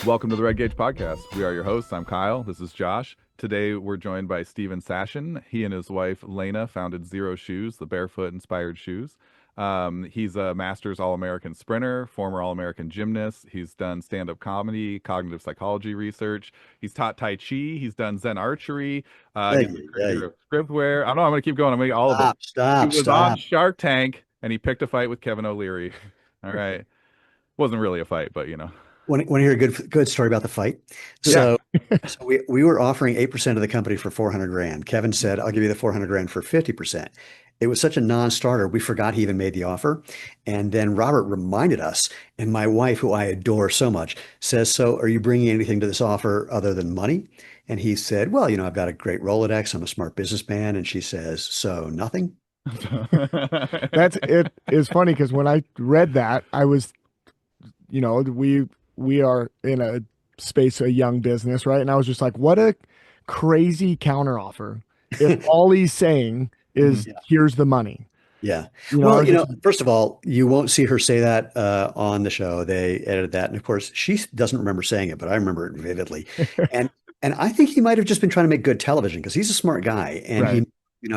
Welcome to the Red Gauge Podcast. We are your hosts. I'm Kyle. This is Josh. Today we're joined by Steven Shashen. He and his wife Lena founded Xero Shoes, the barefoot inspired shoes. He's a Masters All-American sprinter, former All-American gymnast. He's done stand-up comedy, cognitive psychology research. He's taught Tai Chi. He's done Zen archery. Hey, He's the hey, creator of scriptware. I don't know. I'm going to keep going. I'm going to get all of it. stop, He stop, was on stop. Shark Tank and he picked a fight with Kevin O'Leary. All right. Wasn't really a fight, but Want to hear a good story about the fight? Yeah. So, so we were offering 8% of the company for 400 grand. Kevin said, "I'll give you the 400 grand for 50%." It was such a non-starter. We forgot he even made the offer. And then Robert reminded us, and my wife, who I adore so much, says, "So are you bringing anything to this offer other than money?" And he said, "Well, I've got a great Rolodex. I'm a smart businessman." And she says, "So nothing?" That's it is funny because when I read that, I was, we are in a space, a young business, right? And I was just like, what a crazy counteroffer. If all he's saying is Mhm. here's the money. Yeah. I Well, was just first of all, you won't see her say that on the show. They edited that, and of course, she doesn't remember saying it, but I remember it vividly. And and I think he might have just been trying to make good television because he's a smart guy and right. he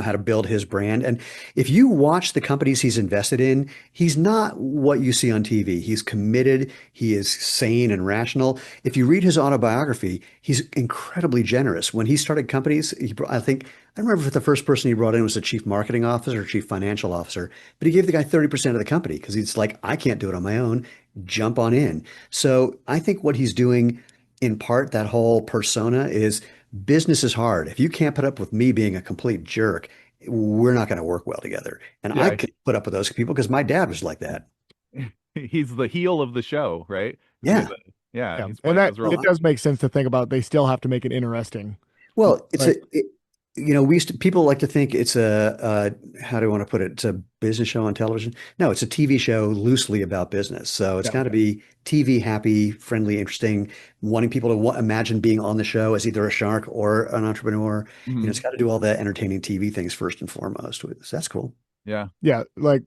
how to build his brand. And if you watch the companies he's invested in, he's not what you see on TV. He's committed, he is sane and rational. If you read his autobiography, he's incredibly generous. When he started companies, I remember if the first person he brought in was the chief marketing officer or chief financial officer, but he gave the guy 30% of the company because he's like, I can't do it on my own. Jump on in. So I think what he's doing in part, that whole persona is business is hard. If you can't put up with me being a complete jerk, we're not going to work well together. And I Yeah. could put up with those people because my dad was like that. He's the heel of the show, right? He's Yeah. yeah, Yeah. he's And playing that those Well, it roles. does make sense to think about. They still have to make it interesting. Well, Right. we used to, people like to think it's how do I want to put it? It's a business show on television. No, it's a TV show loosely about business. So it's Yeah. got to be TV happy, friendly, interesting, wanting people to imagine being on the show as either a shark or an entrepreneur. It's Mhm. got to do all the entertaining TV things first and foremost. So that's cool. Yeah. Yeah. Like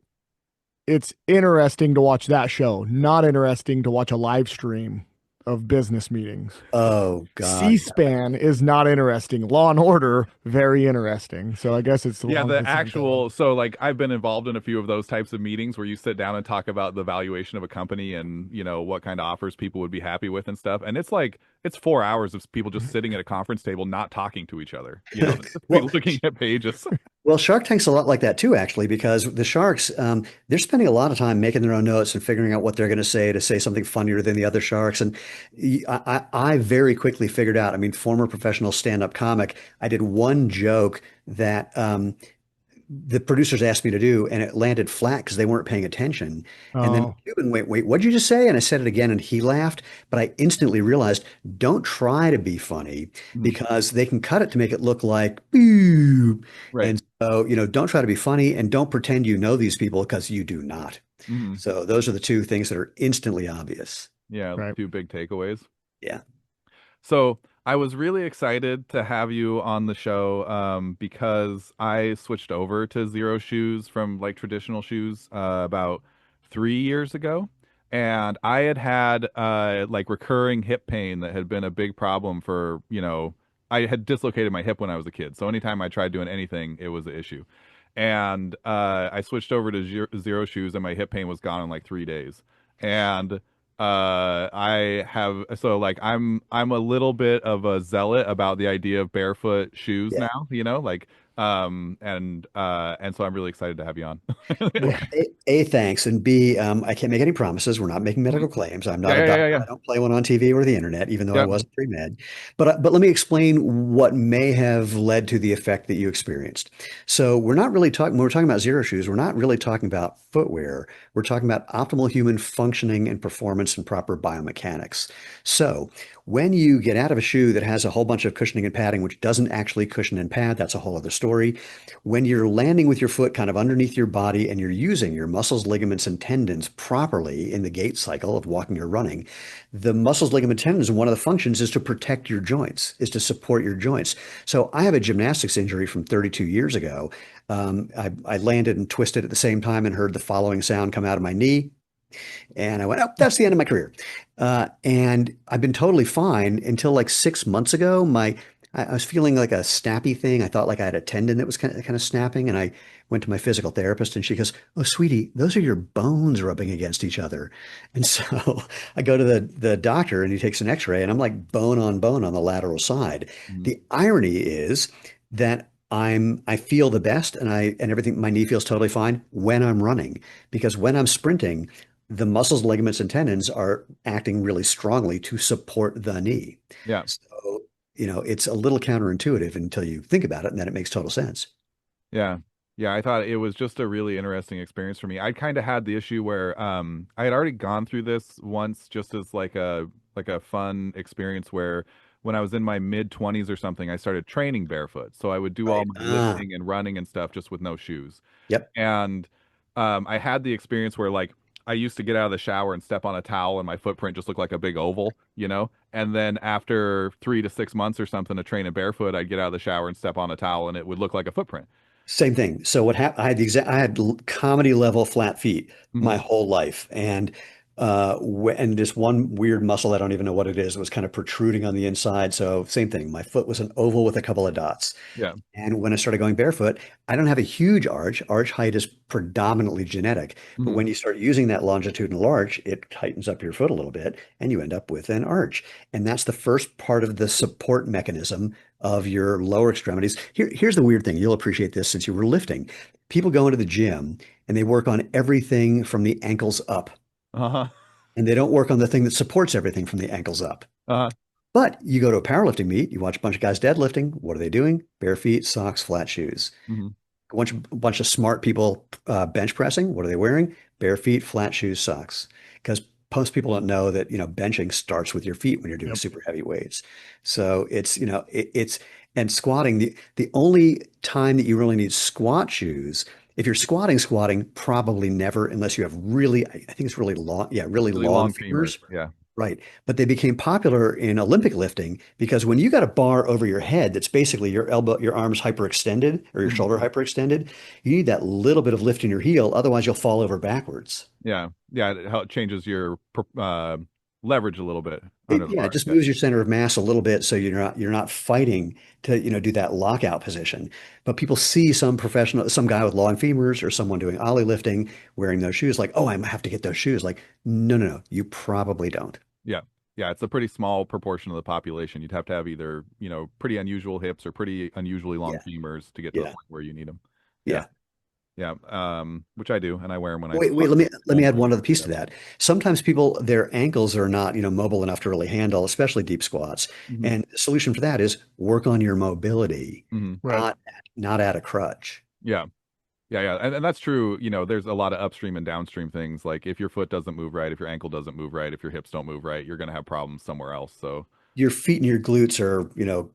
it's interesting to watch that show, not interesting to watch a live stream of business meetings. Oh God. C-SPAN is not interesting. Law and Order, very interesting. So I guess it's Yeah, along the the same thing. actual, so like I've been involved in a few of those types of meetings where you sit down and talk about the valuation of a company and, what kind of offers people would be happy with and stuff. And it's 4 hours of people just sitting at a conference table not talking to each other, just be Well, looking at pages. Well, Shark Tank's a lot like that too, actually, because the sharks, they're spending a lot of time making their own notes and figuring out what they're going to say something funnier than the other sharks. And I very quickly figured out, I mean, former professional stand-up comic, I did one joke that the producers asked me to do, and it landed flat because they weren't paying attention. And then Oh, Cuban wait, what'd you just say? And I said it again, and he laughed. But I instantly realized, don't try to be funny Mhm. because they can cut it to make it look like, boo. Right. And so, don't try to be funny and don't pretend you know these people because you do not. Hmm. So those are the two things that are instantly obvious. Yeah, right. two big takeaways. Yeah. So I was really excited to have you on the show because I switched over to Xero Shoes from like traditional shoes about 3 years ago. And I had had like recurring hip pain that had been a big problem for, I had dislocated my hip when I was a kid. So anytime I tried doing anything, it was an issue. And I switched over to Xero Shoes and my hip pain was gone in like 3 days. And I have so like I'm a little bit of a zealot about the idea of barefoot shoes Yeah. now, and so I'm really excited to have you on. Well, Yeah. thanks, and B, I can't make any promises. We're not making Mhm. medical claims. I'm Yeah, not a yeah, yeah, doctor. yeah. I don't play one on TV or the internet, even though I Yep. was pre-med. But let me explain what may have led to the effect that you experienced. So we're not really talking when we're talking about Xero Shoes. We're not really talking about footwear. We're talking about optimal human functioning and performance and proper biomechanics. So when you get out of a shoe that has a whole bunch of cushioning and padding, which doesn't actually cushion and pad, that's a whole other story. When you're landing with your foot kind of underneath your body and you're using your muscles, ligaments, and tendons properly in the gait cycle of walking or running, the muscles, ligaments, tendons, and one of the functions is to protect your joints, is to support your joints. So I have a gymnastics injury from 32 years ago. I landed and twisted at the same time and heard the following sound come out of my knee. And I went, oh, that's the end of my career. And I've been totally fine until like 6 months ago. I was feeling like a snappy thing. I thought like I had a tendon that was kind of snapping. And I went to my physical therapist and she goes, oh, sweetie, those are your bones rubbing against each other. And so I go to the doctor and he takes an x-ray and I'm like bone on the lateral side. Mhm. The irony is that I feel the best and everything, my knee feels totally fine when I'm running because when I'm sprinting, the muscles, ligaments, and tendons are acting really strongly to support the knee. Yeah. So, it's a little counterintuitive until you think about it, and then it makes total sense. Yeah. Yeah, I thought it was just a really interesting experience for me. I kind of had the issue where I had already gone through this once just as like a fun experience where when I was in my mid 20s or something, I started training barefoot. So I would do all Right. my Ah, lifting and running and stuff just with no shoes. yep. And I had the experience where like I used to get out of the shower and step on a towel and my footprint just looked like a big oval, you know? And then after 3 to 6 months or something to train in barefoot, I'd get out of the shower and step on a towel and it would look like a footprint. Same thing. So what happened? I had comedy level flat feet my Hmm. whole life, and and this one weird muscle I don't even know what it is. It was kind of protruding on the inside. So same thing. My foot was an oval with a couple of dots. Yeah. And when I started going barefoot, I don't have a huge arch. Arch height is predominantly genetic. But Hmm. when you start using that longitudinal arch, it tightens up your foot a little bit and you end up with an arch. And that's the first part of the support mechanism of your lower extremities. Here's the weird thing. You'll appreciate this since you were lifting. People go into the gym and they work on everything from the ankles up, Uh-huh. and they don't work on the thing that supports everything from the ankles up. Uh-huh. But you go to a powerlifting meet, you watch a bunch of guys deadlifting. What are they doing? Bare feet, socks, flat shoes. Hmm. A bunch of smart people bench pressing. What are they wearing? Bare feet, flat shoes, socks. Because most people don't know that benching starts with your feet when you're doing Yep. super heavy weights. So it's and squatting. The only time that you really need squat shoes, if you're squatting, probably never, unless you have really, I think it's really long, yeah, really Really long long femurs. femurs. Yeah. Right. But they became popular in Olympic lifting because when you got a bar over your head that's basically your elbow, your arms hyperextended or your Hmm. shoulder hyperextended, you need that little bit of lift in your heel. Otherwise, you'll fall over backwards. Yeah. Yeah. It changes your leverage a little bit under the Yeah, it bar. just Yeah. moves your center of mass a little bit so you're not fighting to, do that lockout position. But people see some guy with long femurs or someone doing ollie lifting wearing those shoes like, oh, I have to get those shoes. Like, no, no, no, you probably don't. Yeah. Yeah. It's a pretty small proportion of the population. You'd have to have either, pretty unusual hips or pretty unusually long Yeah, femurs to get to the yeah, point where you need them. Yeah. yeah. Yeah. Which I do, and I wear them when I Wait, let me swim. add one other piece to that. Sometimes people, their ankles are not, mobile enough to really handle, especially deep squats. Hmm. And the solution for that is work on your mobility, Hmm. Right. not add a crutch. Yeah. Yeah, yeah, and that's true. There's a lot of upstream and downstream things. Like if your foot doesn't move right, if your ankle doesn't move right, if your hips don't move right, you're gonna have problems somewhere else. So, Your feet and your glutes are,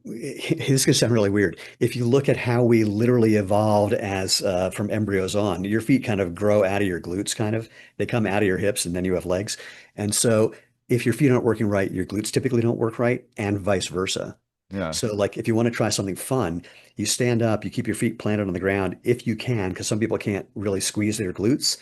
this is going to sound really weird. If you look at how we literally evolved as from embryos on, your feet kind of grow out of your glutes, kind of. They come out of your hips and then you have legs. And so if your feet aren't working right, your glutes typically don't work right, and vice versa. yeah. So, like, if you want to try something fun, you stand up, you keep your feet planted on the ground if you can, because some people can't really squeeze their glutes.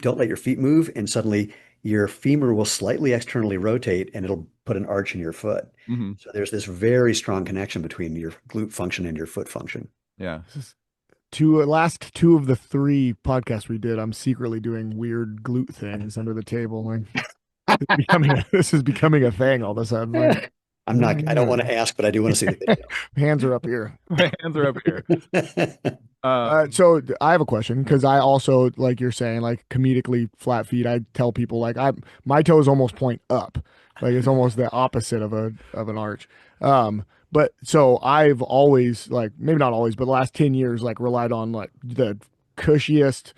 Don't let your feet move, and suddenly your femur will slightly externally rotate and it'll put an arch in your foot. Hmm. So there's this very strong connection between your glute function and your foot function. Yeah. This is last two of the three podcasts we did. I'm secretly doing weird glute things under the table. Like this is becoming a thing all of a sudden. Like, I don't want to ask, but I do want to see the hands are up here. My hands are up here. video. So I have a question because I also, like you're saying, like comedically flat feet. I tell people like my toes almost point up, like it's almost the opposite of an arch. But so I've always like maybe not always, but the last 10 years like relied on like the cushiest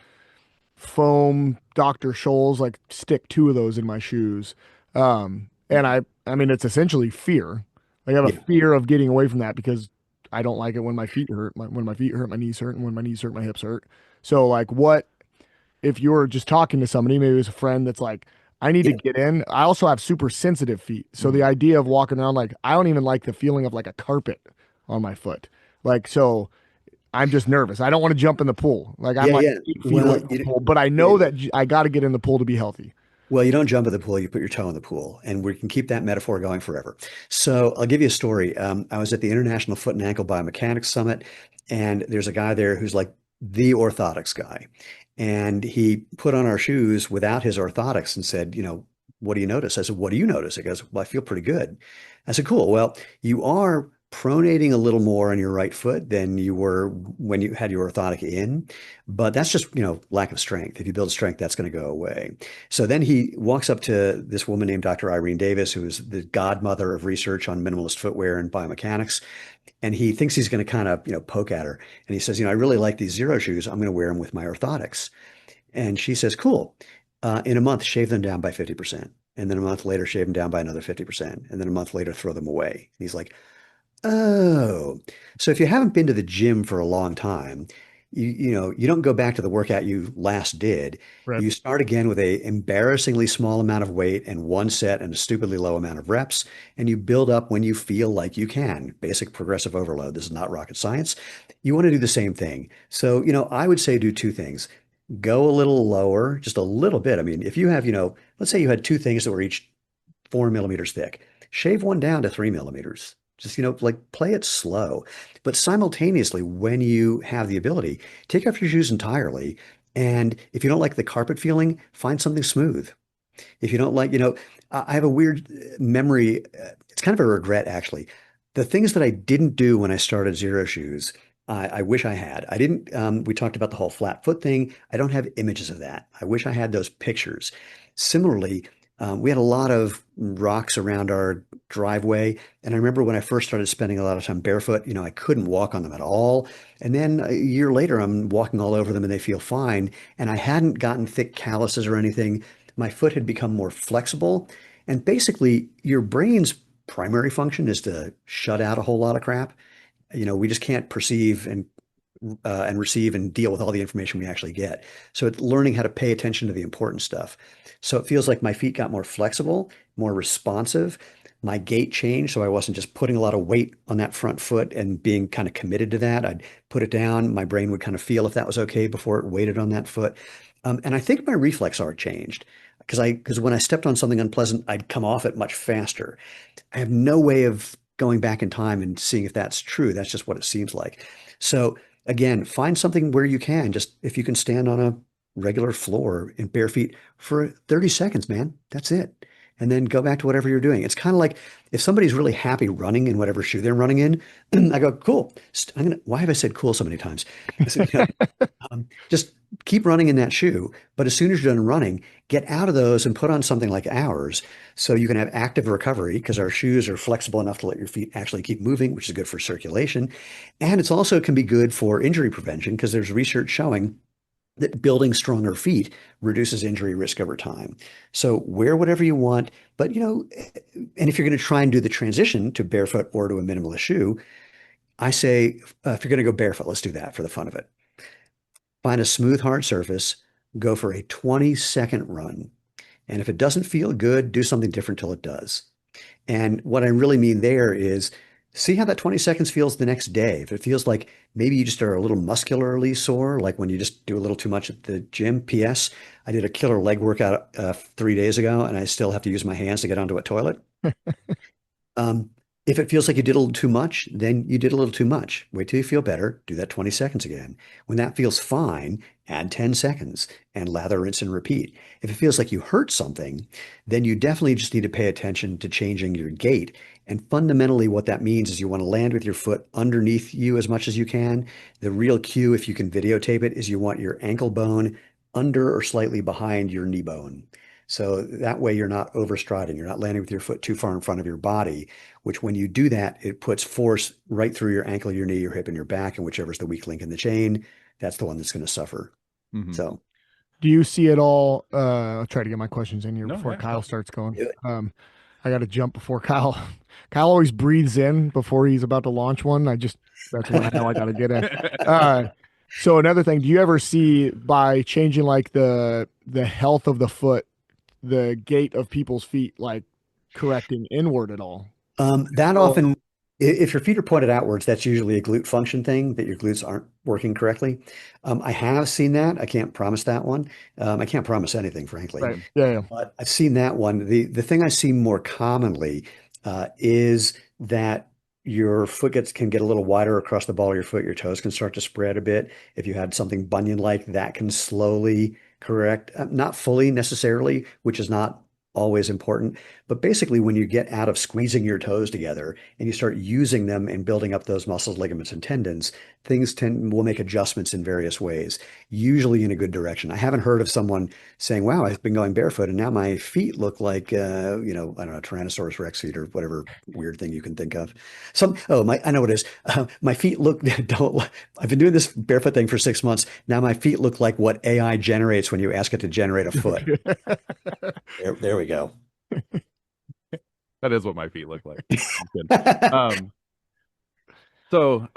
foam Dr. Scholl's, like stick two of those in my shoes. And I mean it's essentially fear. Like I have a Yeah. fear of getting away from that because I don't like it when my feet hurt. When my feet hurt, my knees hurt, and when my knees hurt, my hips hurt. So like, what if you were just talking to somebody, maybe it was a friend that's like, I need to Yeah. get in. I also have super sensitive feet, so the mhm. idea of walking around like I don't even like the feeling of like a carpet on my foot. Like so, I'm just nervous. I don't want to jump in the pool. Like I'm Yeah. like Yeah. 8 feet away Well, from the pool, but I yeah. know that I got to get in the pool to be healthy. Well, you don't jump in the pool, you put your toe in the pool, and we can keep that metaphor going forever. So I'll give you a story. I was at the International Foot and Ankle Biomechanics Summit, and there's a guy there who's like the orthotics guy. And he put on our shoes without his orthotics and said, what do you notice? I said, what do you notice? He goes, well, I feel pretty good. I said, cool. Well, you are pronating a little more on your right foot than you were when you had your orthotic in, but that's just, lack of strength. If you build strength, that's going to go away. So then he walks up to this woman named Dr. Irene Davis, who is the godmother of research on minimalist footwear and biomechanics. And he thinks he's going to kind of, poke at her. And he says, I really like these Xero shoes. I'm going to wear them with my orthotics. And she says, cool. In a month, shave them down by 50%. And then a month later, shave them down by another 50%. And then a month later, throw them away. And he's like, oh, so if you haven't been to the gym for a long time, you don't go back to the workout you last did. Right. You start again with a embarrassingly small amount of weight and one set and a stupidly low amount of reps, and you build up when you feel like you can. Basic progressive overload. This is not rocket science. You want to do the same thing. So, I would say do two things. Go a little lower, just a little bit. I mean, if you have, let's say you had two things that were each 4 millimeters thick, shave one down to 3 millimeters. Just, like play it slow. But simultaneously, when you have the ability, take off your shoes entirely. And if you don't like the carpet feeling, find something smooth. If you don't like, I have a weird memory. It's kind of a regret, actually. The things that I didn't do when I started Xero Shoes, I wish I had. I didn't, we talked about the whole flat foot thing. I don't have images of that. I wish I had those pictures. Similarly, we had a lot of rocks around our driveway. And I remember when I first started spending a lot of time barefoot, I couldn't walk on them at all. And then a year later, I'm walking all over them and they feel fine. And I hadn't gotten thick calluses or anything. My foot had become more flexible. And basically, your brain's primary function is to shut out a whole lot of crap. We just can't perceive and receive and deal with all the information we actually get. So it's learning how to pay attention to the important stuff. So it feels like my feet got more flexible, more responsive. My gait changed, so I wasn't just putting a lot of weight on that front foot and being kind of committed to that. I'd put it down. My brain would kind of feel if that was okay before it weighted on that foot. And I think my reflex arc changed because when I stepped on something unpleasant, I'd come off it much faster. I have no way of going back in time and seeing if that's true. That's just what it seems like. So again, find something where you can. Just if you can stand on a regular floor in bare feet for 30 seconds, man, that's it. And then go back to whatever you're doing. It's kind of like if somebody's really happy running in whatever shoe they're running in, I go, cool. Why have I said cool so many times? Just keep running in that shoe. But as soon as you're done running, get out of those and put on something like ours so you can have active recovery because our shoes are flexible enough to let your feet actually keep moving, which is good for circulation. And it's also can be good for injury prevention because there's research showing that building stronger feet reduces injury risk over time. So wear whatever you want, but and if you're going to try and do the transition to barefoot or to a minimalist shoe, I say if you're going to go barefoot, let's do that for the fun of it. Find a smooth, hard surface, go for a 20-second run. And if it doesn't feel good, do something different till it does. And what I really mean there is see how that 20 seconds feels the next day. If it feels like maybe you just are a little muscularly sore, like when you just do a little too much at the gym. P.S. I did a killer leg workout 3 days ago, and I still have to use my hands to get onto a toilet. Um, if it feels like you did a little too much, then you did a little too much. Wait till you feel better. Do that 20 seconds again. When that feels fine, add 10 seconds and lather, rinse, and repeat. If it feels like you hurt something, then you definitely just need to pay attention to changing your gait. And fundamentally, what that means is you want to land with your foot underneath you as much as you can. The real cue, if you can videotape it, is you want your ankle bone under or slightly behind your knee bone. So that way you're not overstriding. You're not landing with your foot too far in front of your body, which when you do that, it puts force right through your ankle, your knee, your hip, and your back. And whichever's the weak link in the chain, that's the one that's going to suffer. Mhm. So Do you see it all? I'll try to get my questions in here No, before yeah. Kyle starts going. do it. I got to jump before Kyle. Kyle always breathes in before he's about to launch one. That's when I know I got to get in. So another thing, do you ever see by changing like the health of the foot, the gait of people's feet, like correcting inward at all? That Oh, often If your feet are pointed outwards, that's usually a glute function thing that your glutes aren't working correctly. I have seen that. I can't promise that one. I can't promise anything, frankly. Right. Mhm. Yeah, yeah. But I've seen that one. The thing I see more commonly is that your foot can get a little wider across the ball of your foot. Your toes can start to spread a bit. If you had something bunion-like, that can slowly correct, not fully necessarily, which is not always important. But basically, when you get out of squeezing your toes together and you start using them and building up those muscles, ligaments, and tendons, things tend will make adjustments in various ways, usually in a good direction. I haven't heard of someone saying, "Wow, I've been going barefoot and now my feet look like, I don't know, Tyrannosaurus Rex feet or whatever weird thing you can think of." I know what it is. My feet look don't. I've been doing this barefoot thing for 6 months. Now my feet look like what AI generates when you ask it to generate a foot. There we go. That is what my feet look like. I'm kidding. Um, So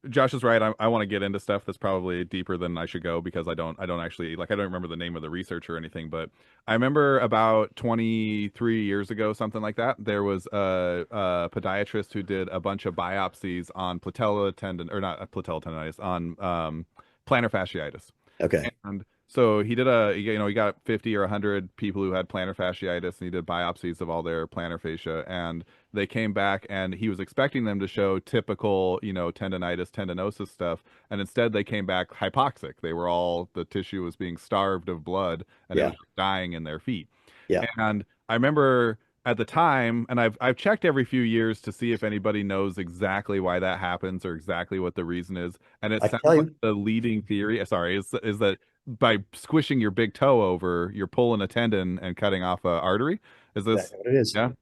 Josh is right. I want to get into stuff that's probably deeper than I should go because I don't actually like I don't remember the name of the research or anything, but I remember about 23 years ago, something like that, there was a podiatrist who did a bunch of biopsies on patella tendon or not patella tendonitis on plantar fasciitis. Okay. And so he did a, he got 50 or 100 people who had plantar fasciitis and he did biopsies of all their plantar fascia. And they came back and he was expecting them to show typical, tendonitis, tendinosis stuff. And instead they came back hypoxic. The tissue was being starved of blood and it Yeah. was dying in their feet. Yeah. And I remember at the time, and I've checked every few years to see if anybody knows exactly why that happens or exactly what the reason is. And it I can sounds tell like you. the leading theory, sorry, is that by squishing your big toe over, you're pulling a tendon and cutting off a artery. Is this? Exactly what it is. Yeah. Yep.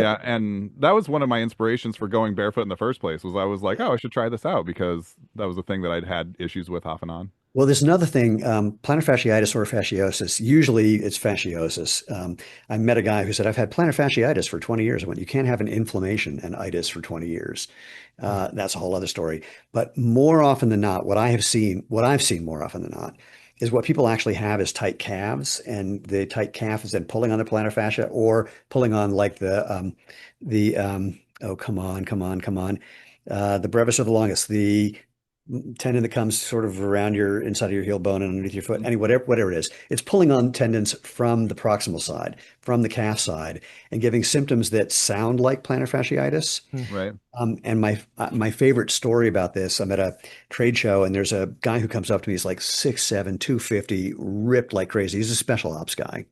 Yeah, and that was one of my inspirations for going barefoot in the first place. Was I was like, oh, I should try this out because that was a thing that I'd had issues with off and on. Well, there's another thing, plantar fasciitis or fasciosis. Usually it's fasciosis. I met a guy who said, I've had plantar fasciitis for 20 years. I went, you can't have an inflammation and itis for 20 years. That's a whole other story. But more often than not, what I've seen more often than not, is what people actually have is tight calves, and the tight calf is then pulling on the plantar fascia or pulling on like oh, come on, the brevis or the longest, the tendon that comes sort of around your inside of your heel bone and underneath your foot, any whatever it is, it's pulling on tendons from the proximal side, from the calf side, and giving symptoms that sound like plantar fasciitis. Right. And my favorite story about this, I'm at a trade show and there's a guy who comes up to me. He's like 6'7", 250, ripped like crazy. He's a special ops guy.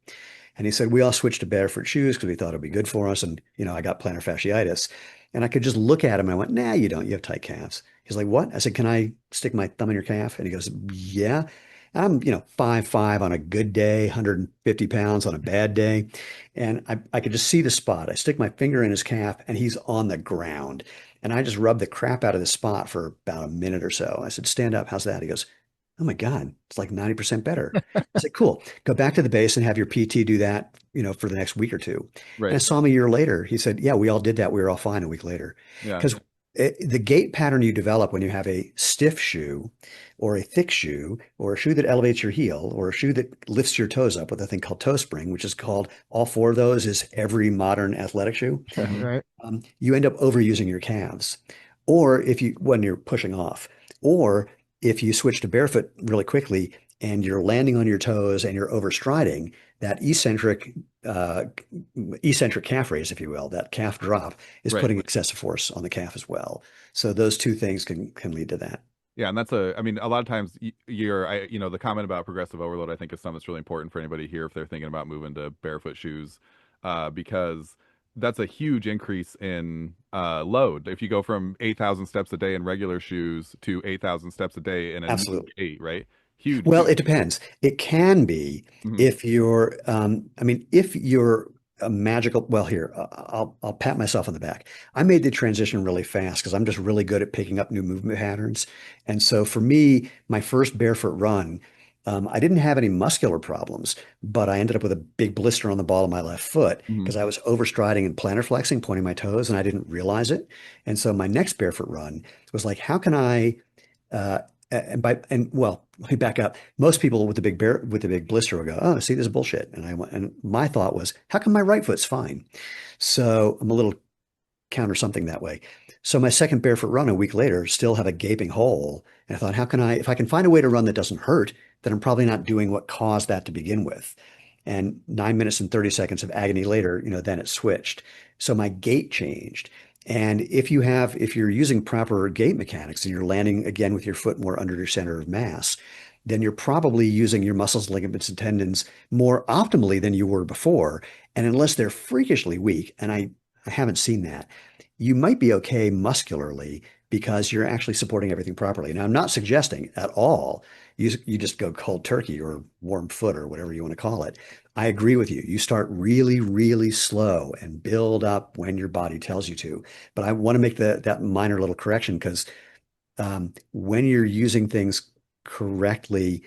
And he said, we all switched to barefoot shoes because we thought it'd be good for us. And, I got plantar fasciitis. And I could just look at him and I went, nah, you don't. You have tight calves. He's like, what? I said, can I stick my thumb in your calf? And he goes, yeah. I'm, 5'5" on a good day, 150 pounds on a bad day. And I could just see the spot. I stick my finger in his calf and he's on the ground. And I just rubbed the crap out of the spot for about a minute or so. I said, stand up. How's that? He goes, oh my God, it's like 90% better. I said, cool. Go back to the base and have your PT do that, for the next week or two. And I Right. saw him a year later. He said, yeah, we all did that. We were all fine a week later. Yeah. Because the gait pattern you develop when you have a stiff shoe or a thick shoe or a shoe that elevates your heel or a shoe that lifts your toes up with a thing called toe spring, which is called all four of those is every modern athletic shoe. Hmm. Right. You end up overusing your calves. Or when you're pushing off, or if you switch to barefoot really quickly and you're landing on your toes and you're overstriding, that uh, eccentric calf raise, if you will, that calf drop is Right. putting excessive force on the calf as well. So those two things can lead to that. Yeah, and I mean, a lot of times the comment about progressive overload, I think is something that's really important for anybody here if they're thinking about moving to barefoot shoes, because that's a huge increase in load. If you go from 8,000 steps a day in regular shoes to 8,000 steps a day in a new Absolutely. gait, right? Huge, Well, huge. it depends. It can be Hmm. if you're a magical, well, here, I'll pat myself on the back. I made the transition really fast because I'm just really good at picking up new movement patterns. And so for me, my first barefoot run, I didn't have any muscular problems, but I ended up with a big blister on the ball of my left foot Hmm. because I was overstriding and plantar flexing, pointing my toes, and I didn't realize it. And so my next barefoot run was like, how can I uh, let me back up. Most people with the big blister will go, "Oh, see, this is bullshit." And my thought was, "How come my right foot's fine?" So I'm a little counter something that way. So my second barefoot run a week later still had a gaping hole. And I thought, how can I, if I can find a way to run that doesn't hurt, then I'm probably not doing what caused that to begin with. And 9 minutes and 30 seconds of agony later, then it switched. So my gait changed. And if you're using proper gait mechanics and you're landing again with your foot more under your center of mass, then you're probably using your muscles, ligaments, and tendons more optimally than you were before. And unless they're freakishly weak, and I haven't seen that, you might be okay muscularly because you're actually supporting everything properly. Now, I'm not suggesting at all you just go cold turkey or warm foot or whatever you want to call it. I agree with you. You start really, really slow and build up when your body tells you to. But I want to make that minor little correction because when you're using things correctly,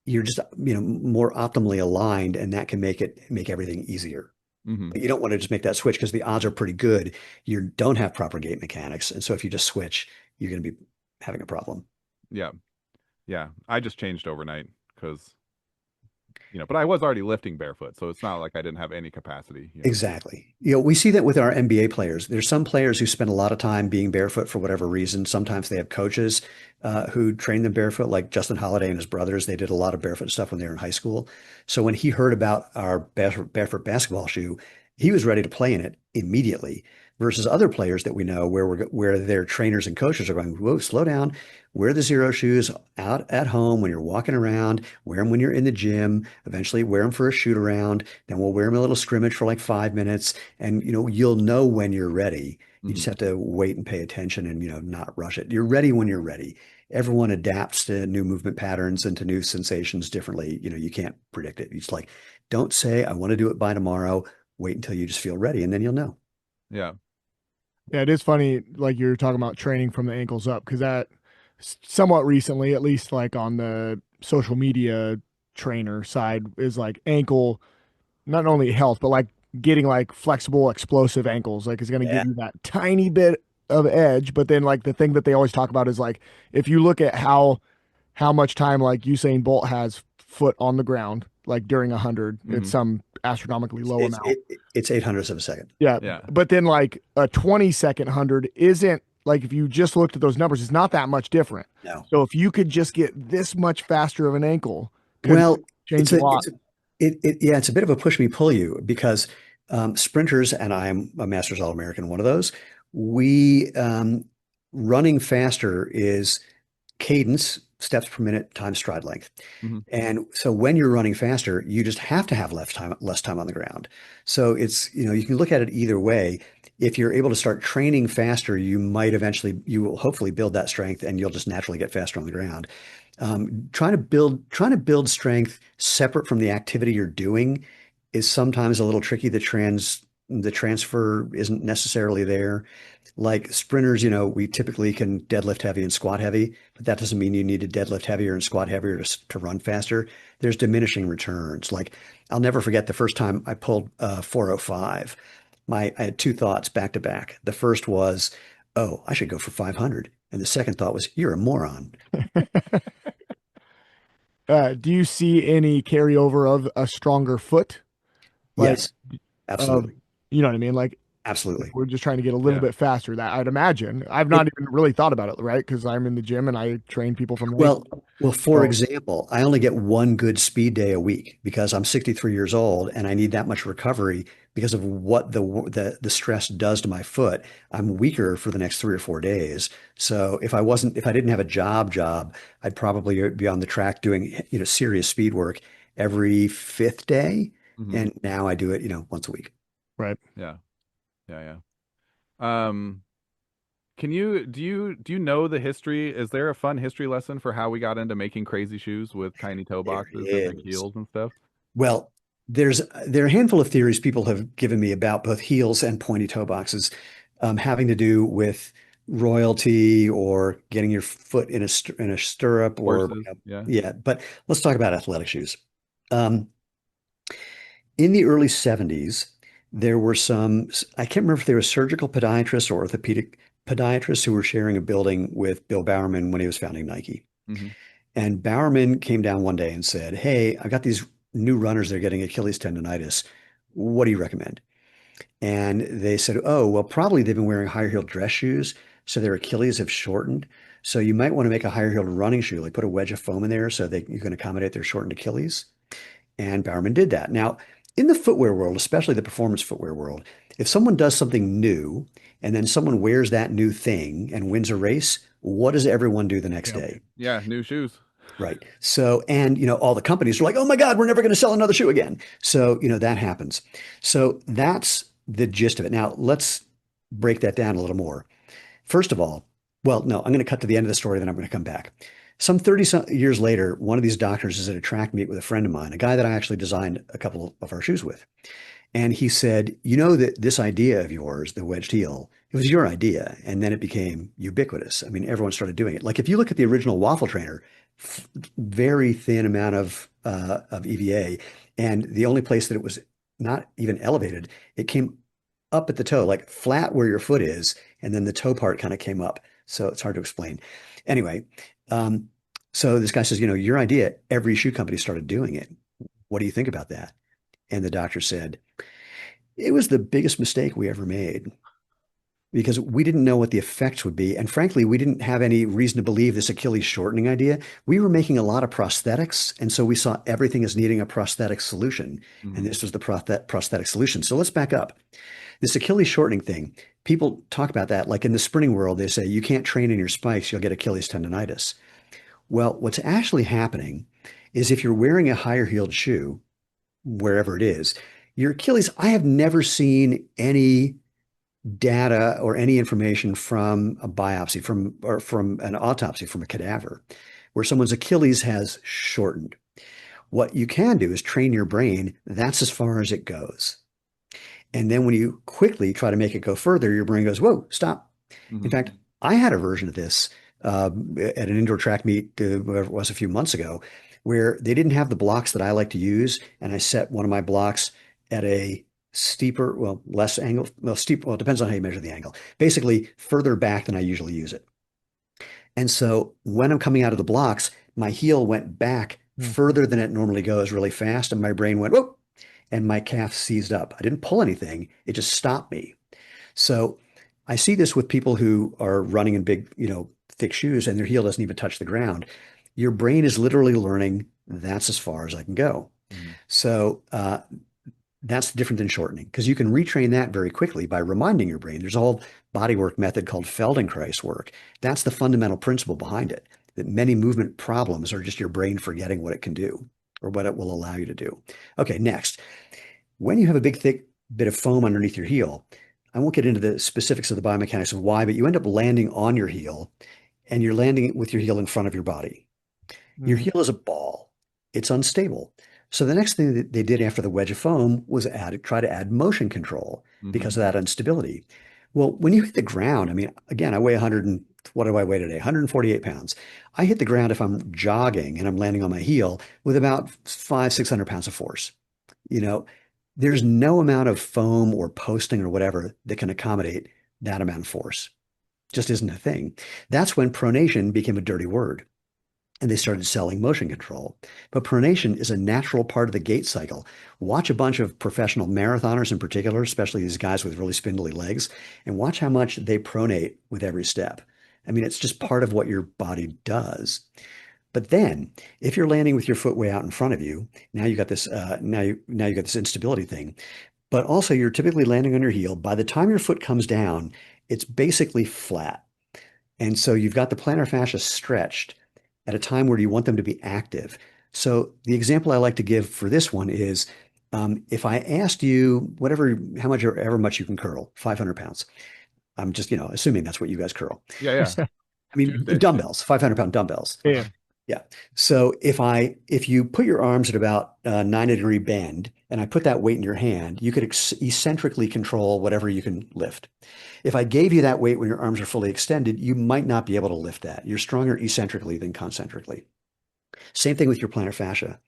you're just more optimally aligned, and that can make everything easier. Hmm. But you don't want to just make that switch because the odds are pretty good you don't have proper gait mechanics, and so if you just switch, you're going to be having a problem. Yeah. Yeah. I just changed overnight because, but I was already lifting barefoot, so it's not like I didn't have any capacity. Exactly. We see that with our NBA players. There's some players who spend a lot of time being barefoot for whatever reason. Sometimes they have coaches who train them barefoot, like Justin Holiday and his brothers. They did a lot of barefoot stuff when they were in high school. So when he heard about our barefoot basketball shoe, he was ready to play in it immediately. Versus other players that we know where their trainers and coaches are going, whoa, slow down. Wear the Xero shoes out at home when you're walking around. Wear them when you're in the gym. Eventually, wear them for a shoot around. Then we'll wear them a little scrimmage for like 5 minutes, and you'll know when you're ready. You just Hmm. have to wait and pay attention and not rush it. You're ready when you're ready. Everyone adapts to new movement patterns and to new sensations differently. You can't predict it. It's like, don't say I want to do it by tomorrow. Wait until you just feel ready, and then you'll know. Yeah. Yeah, it is funny, like you're talking about training from the ankles up, because that somewhat recently, at least like on the social media trainer side, is like ankle, not only health, but like getting like flexible, explosive ankles, like is going to Yeah. give you that tiny bit of edge. But then like the thing that they always talk about is like if you look at how much time like Usain Bolt has foot on the ground, like during 100, it's Hmm. some astronomically low It's amount. it's 800ths of a second. Yeah, Yeah. but then like a 20-second 100 isn't like if you just looked at those numbers, it's not that much different. No. So if you could just get this much faster of an ankle, could Well, change it's a a lot. it's a yeah, it's a bit of a push me pull you because sprinters, and I'm a Masters All-American, one of those. We running faster is cadence, steps per minute times stride length. Hmm. And so when you're running faster, you just have to have less time on the ground. So you can look at it either way. If you're able to start training faster, you will hopefully build that strength and you'll just naturally get faster on the ground. Trying to build strength separate from the activity you're doing is sometimes a little tricky. The transfer isn't necessarily there. Like sprinters, we typically can deadlift heavy and squat heavy, but that doesn't mean you need to deadlift heavier and squat heavier to run faster. There's diminishing returns. Like I'll never forget the first time I pulled 405. I had two thoughts back to back. The first was, oh, I should go for 500. And the second thought was, you're a moron. Do you see any carryover of a stronger foot? Like, Yes, of, absolutely. you know what I mean? Like, if Absolutely. we're just trying to get a little Yeah. bit faster, that I'd imagine. I've It, not even really thought about it, right? Because I'm in the gym and I train people from the ankle. well, for So, example, I only get one good speed day a week because I'm 63 years old and I need that much recovery because of what the stress does to my foot. I'm weaker for the next 3 or 4 days. So if I didn't have a job, I'd probably be on the track doing, serious speed work every fifth day. Hmm. And now I do it, once a week. right. Yeah. Yeah. Yeah. Do you know the history? Is there a fun history lesson for how we got into making crazy shoes with tiny toe There boxes and big is. heels and stuff? Well, there are a handful of theories people have given me about both heels and pointy toe boxes, having to do with royalty or getting your foot in a stirrup or Horses. Yeah. yeah. But let's talk about athletic shoes. Um, in the early 70s, there were I can't remember if they were surgical podiatrists or orthopedic podiatrists who were sharing a building with Bill Bowerman when he was founding Nike. Hmm. And Bowerman came down one day and said, "Hey, I've got these new runners. They're getting Achilles tendonitis. What do you recommend?" And they said, oh, well, probably they've been wearing higher heeled dress shoes, so their Achilles have shortened. So you might want to make a higher heeled running shoe, like put a wedge of foam in there so that you can accommodate their shortened Achilles. And Bowerman did that. Now, in the footwear world, especially the performance footwear world, if someone does something new and then someone wears that new thing and wins a race, what does everyone do the next Yep. day? Yeah, new shoes. Right. So, and all the companies are like, oh my God, we're never going to sell another shoe again. So, that happens. So that's the gist of it. Now, let's break that down a little more. First of all, well, no, I'm going to cut to the end of the story, then I'm going to come back. Some 30 some years later, one of these doctors is at a track meet with a friend of mine, a guy that I actually designed a couple of our shoes with. And he said, you know that this idea of yours, the wedged heel, it was your idea. And then it became ubiquitous. I mean, everyone started doing it. Like if you look at the original waffle trainer, very thin amount of EVA. And the only place that it was not even elevated, it came up at the toe, like flat where your foot is. And then the toe part kind of came up. So it's hard to explain. Anyway, um, so this guy says, your idea, every shoe company started doing it. What do you think about that? And the doctor said, it was the biggest mistake we ever made because we didn't know what the effects would be. And frankly, we didn't have any reason to believe this Achilles shortening idea. We were making a lot of prosthetics. And so we saw everything as needing a prosthetic solution. And Mhm. this was the prosthetic solution. So let's back up. This Achilles shortening thing, people talk about that. Like in the sprinting world, they say, you can't train in your spikes, you'll get Achilles tendonitis. Well, what's actually happening is if you're wearing a higher heeled shoe, wherever it is, your Achilles, I have never seen any data or any information from a biopsy or from an autopsy from a cadaver where someone's Achilles has shortened. What you can do is train your brain. That's as far as it goes. And then when you quickly try to make it go further, your brain goes, whoa, stop. In Mhm. fact, I had a version of this at an indoor track meet, whatever it was a few months ago, where they didn't have the blocks that I like to use. And I set one of my blocks at a steeper, well, less angle, well, steep, well, it depends on how you measure the angle, basically further back than I usually use it. And so when I'm coming out of the blocks, my heel went back Hmm. further than it normally goes really fast. And my brain went, whoa, and my calf seized up. I didn't pull anything. It just stopped me. So I see this with people who are running in big, thick shoes and their heel doesn't even touch the ground. Your brain is literally learning that's as far as I can go. Mhm. So that's different than shortening because you can retrain that very quickly by reminding your brain. There's a whole bodywork method called Feldenkrais work. That's the fundamental principle behind it, that many movement problems are just your brain forgetting what it can do or what it will allow you to do. Okay, next. When you have a big, thick bit of foam underneath your heel, I won't get into the specifics of the biomechanics of why, but you end up landing on your heel and you're landing with your heel in front of your body. Your Mhm. heel is a ball. It's unstable. So the next thing that they did after the wedge of foam was try to add motion control because Mhm. of that instability. Well, when you hit the ground, I mean, again, I weigh 100 and what do I weigh today? 148 pounds. I hit the ground if I'm jogging and I'm landing on my heel with about 600 pounds of force. You know, there's no amount of foam or posting or whatever that can accommodate that amount of force. Just isn't a thing. That's when pronation became a dirty word and they started selling motion control. But pronation is a natural part of the gait cycle. Watch a bunch of professional marathoners in particular, especially these guys with really spindly legs, and watch how much they pronate with every step. I mean, it's just part of what your body does. But then, if you're landing with your foot way out in front of you, now you got this. Now you got this instability thing. But also, you're typically landing on your heel. By the time your foot comes down, it's basically flat. And so you've got the plantar fascia stretched at a time where you want them to be active. So the example I like to give for this one is if I asked you how much or ever much you can curl, 500 pounds. I'm just, assuming that's what you guys curl. Yeah, yeah. I mean, Tuesday. dumbbells, 500-pound dumbbells. Yeah. Yeah. So if you put your arms at about 90-degree bend and I put that weight in your hand, you could eccentrically control whatever you can lift. If I gave you that weight when your arms are fully extended, you might not be able to lift that. You're stronger eccentrically than concentrically. Same thing with your plantar fascia.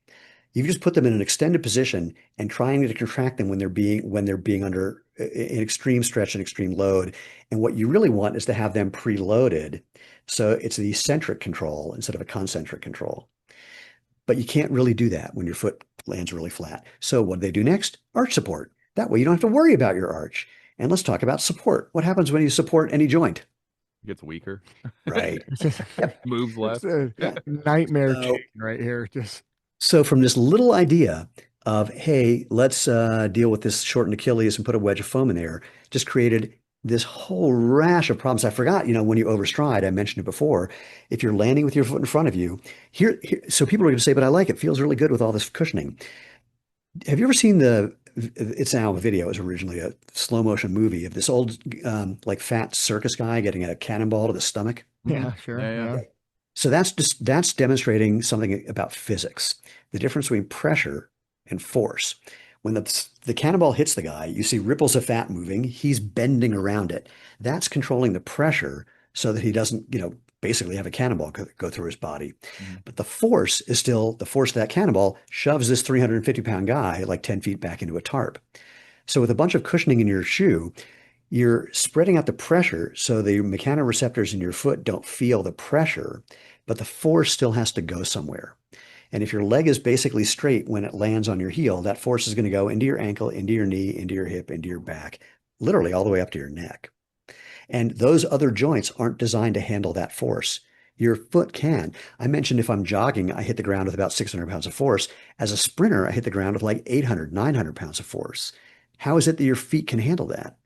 You just put them in an extended position and trying to contract them when they're being under an extreme stretch and extreme load. And what you really want is to have them preloaded. So it's the eccentric control instead of a concentric control. But you can't really do that when your foot lands really flat. So what do they do next? Arch support. That way you don't have to worry about your arch. And let's talk about support. What happens when you support any joint? Gets weaker, Right. It's just Yep. moves it's less. a Yeah. nightmare chain So, right here. Just so from this little idea of, hey, let's deal with this shortened Achilles and put a wedge of foam in there, just created this whole rash of problems. I forgot, when you overstride, I mentioned it before. If you're landing with your foot in front of you, so people are going to say, but I like it. Feels really good with all this cushioning. Have you ever seen it's now a video, it was originally a slow motion movie of this old, like fat circus guy getting a cannonball to the stomach? Hmm. yeah, sure. Yeah, yeah. Yeah. So that's demonstrating something about physics, the difference between pressure and force. When the cannonball hits the guy, you see ripples of fat moving. He's bending around it. That's controlling the pressure so that he doesn't, basically have a cannonball go through his body. Mhm. But the force is still the force of that cannonball shoves this 350-pound guy like 10 feet back into a tarp. So with a bunch of cushioning in your shoe, you're spreading out the pressure so the mechanoreceptors in your foot don't feel the pressure, but the force still has to go somewhere. And if your leg is basically straight when it lands on your heel, that force is going to go into your ankle, into your knee, into your hip, into your back, literally all the way up to your neck. And those other joints aren't designed to handle that force. Your foot can. I mentioned if I'm jogging, I hit the ground with about 600 pounds of force. As a sprinter, I hit the ground with like 800, 900 pounds of force. How is it that your feet can handle that?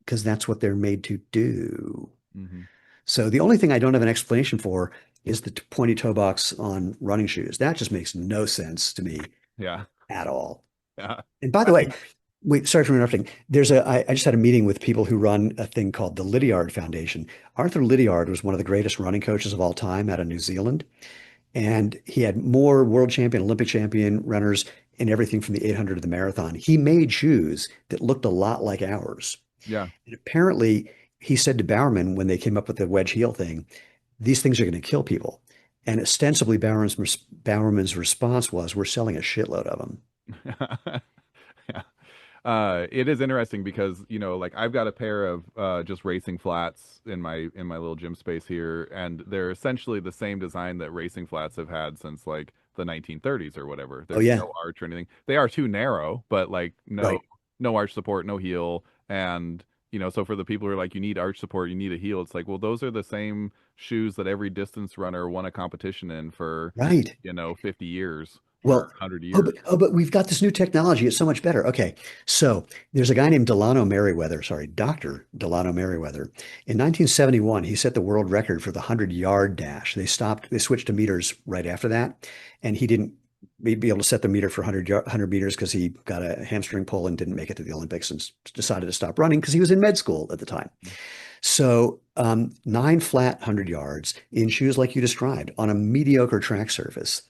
Because that's what they're made to do. Hmm. So the only thing I don't have an explanation for is the pointy toe box on running shoes. That just makes no sense to me Yeah. at all. Yeah. And by the way, wait, sorry for interrupting. I just had a meeting with people who run a thing called the Lydiard Foundation. Arthur Lydiard was one of the greatest running coaches of all time out of New Zealand. And he had more world champion, Olympic champion runners in everything from the 800 to the marathon. He made shoes that looked a lot like ours. Yeah. And apparently, he said to Bowerman when they came up with the wedge heel thing, these things are going to kill people. And ostensibly, Bowerman's response was, we're selling a shitload of them. Yeah. It is interesting because, like I've got a pair of just racing flats in my little gym space here, and they're essentially the same design that racing flats have had since like the 1930s or whatever. Oh, There's yeah, no arch or anything. They are too narrow, but like right. no arch support, no heel, and so for the people who are like, you need arch support, you need a heel, it's like, well, those are the same shoes that every distance runner won a competition in for, Right. 50 years or Well, 100 oh, years. but we've got this new technology. It's so much better. Okay, so there's a guy named Delano Merriweather, sorry, Dr. Delano Merriweather. In 1971, he set the world record for the 100-yard dash. They switched to meters right after that, and he didn't be able to set the meter for 100 meters because he got a hamstring pull and didn't make it to the Olympics and decided to stop running because he was in med school at the time. So, 9 flat 100 yards in shoes like you described on a mediocre track surface.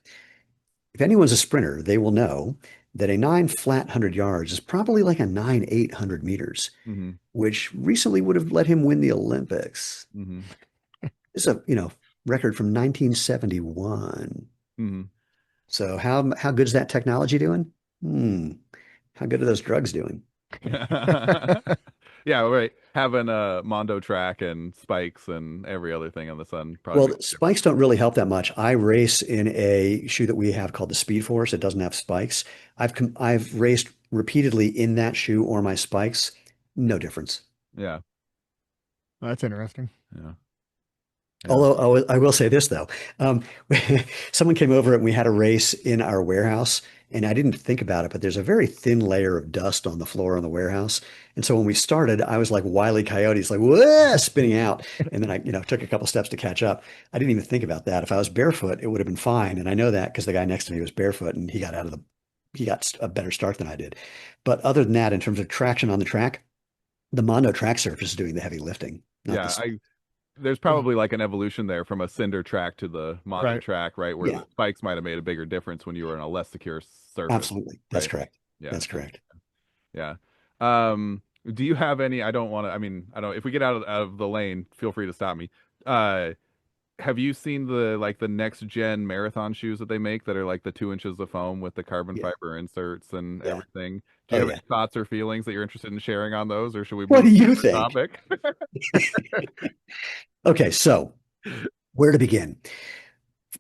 If anyone's a sprinter, they will know that a 9 flat 100 yards is probably like a 9 800 meters, Hmm. which recently would have let him win the Olympics. Hmm. This is a, record from 1971. Hmm. So how good is that technology doing? Hmm. How good are those drugs doing? Yeah, right. Having a Mondo track and spikes and every other thing on the sun probably Well, makes a difference. spikes don't really help that much. I race in a shoe that we have called the Speed Force. It doesn't have spikes. I've raced repeatedly in that shoe or my spikes. No difference. Yeah, That's interesting. yeah, yeah. Although I will say this though, um, someone came over and we had a race in our warehouse, and I didn't think about it, but there's a very thin layer of dust on the floor in the warehouse, and so when we started, I was like Wile E. Coyote's, like whoa, spinning out, and then I took a couple steps to catch up. I didn't even think about that. If I was barefoot, it would have been fine, and I know that because the guy next to me was barefoot, and he got a better start than I did. But other than that, in terms of traction on the track, the Mondo track surface is doing the heavy lifting, not Yeah, this. there's probably like an evolution there from a cinder track to the Mondo Right. track, right? Where Yeah, the spikes might have made a bigger difference when you were on a less secure surface, absolutely. That's right? correct. Yeah, That's correct. yeah. Do you have any? I don't want to. I mean, I don't. If we get out of the lane, feel free to stop me. Uh, have you seen the next gen marathon shoes that they make that are like the 2 inches of foam with the carbon Yeah, fiber inserts and yeah. everything? Do you Oh have yeah. any thoughts or feelings that you're interested in sharing on those, or should we What move do to you the think? topic? Okay, so where to begin?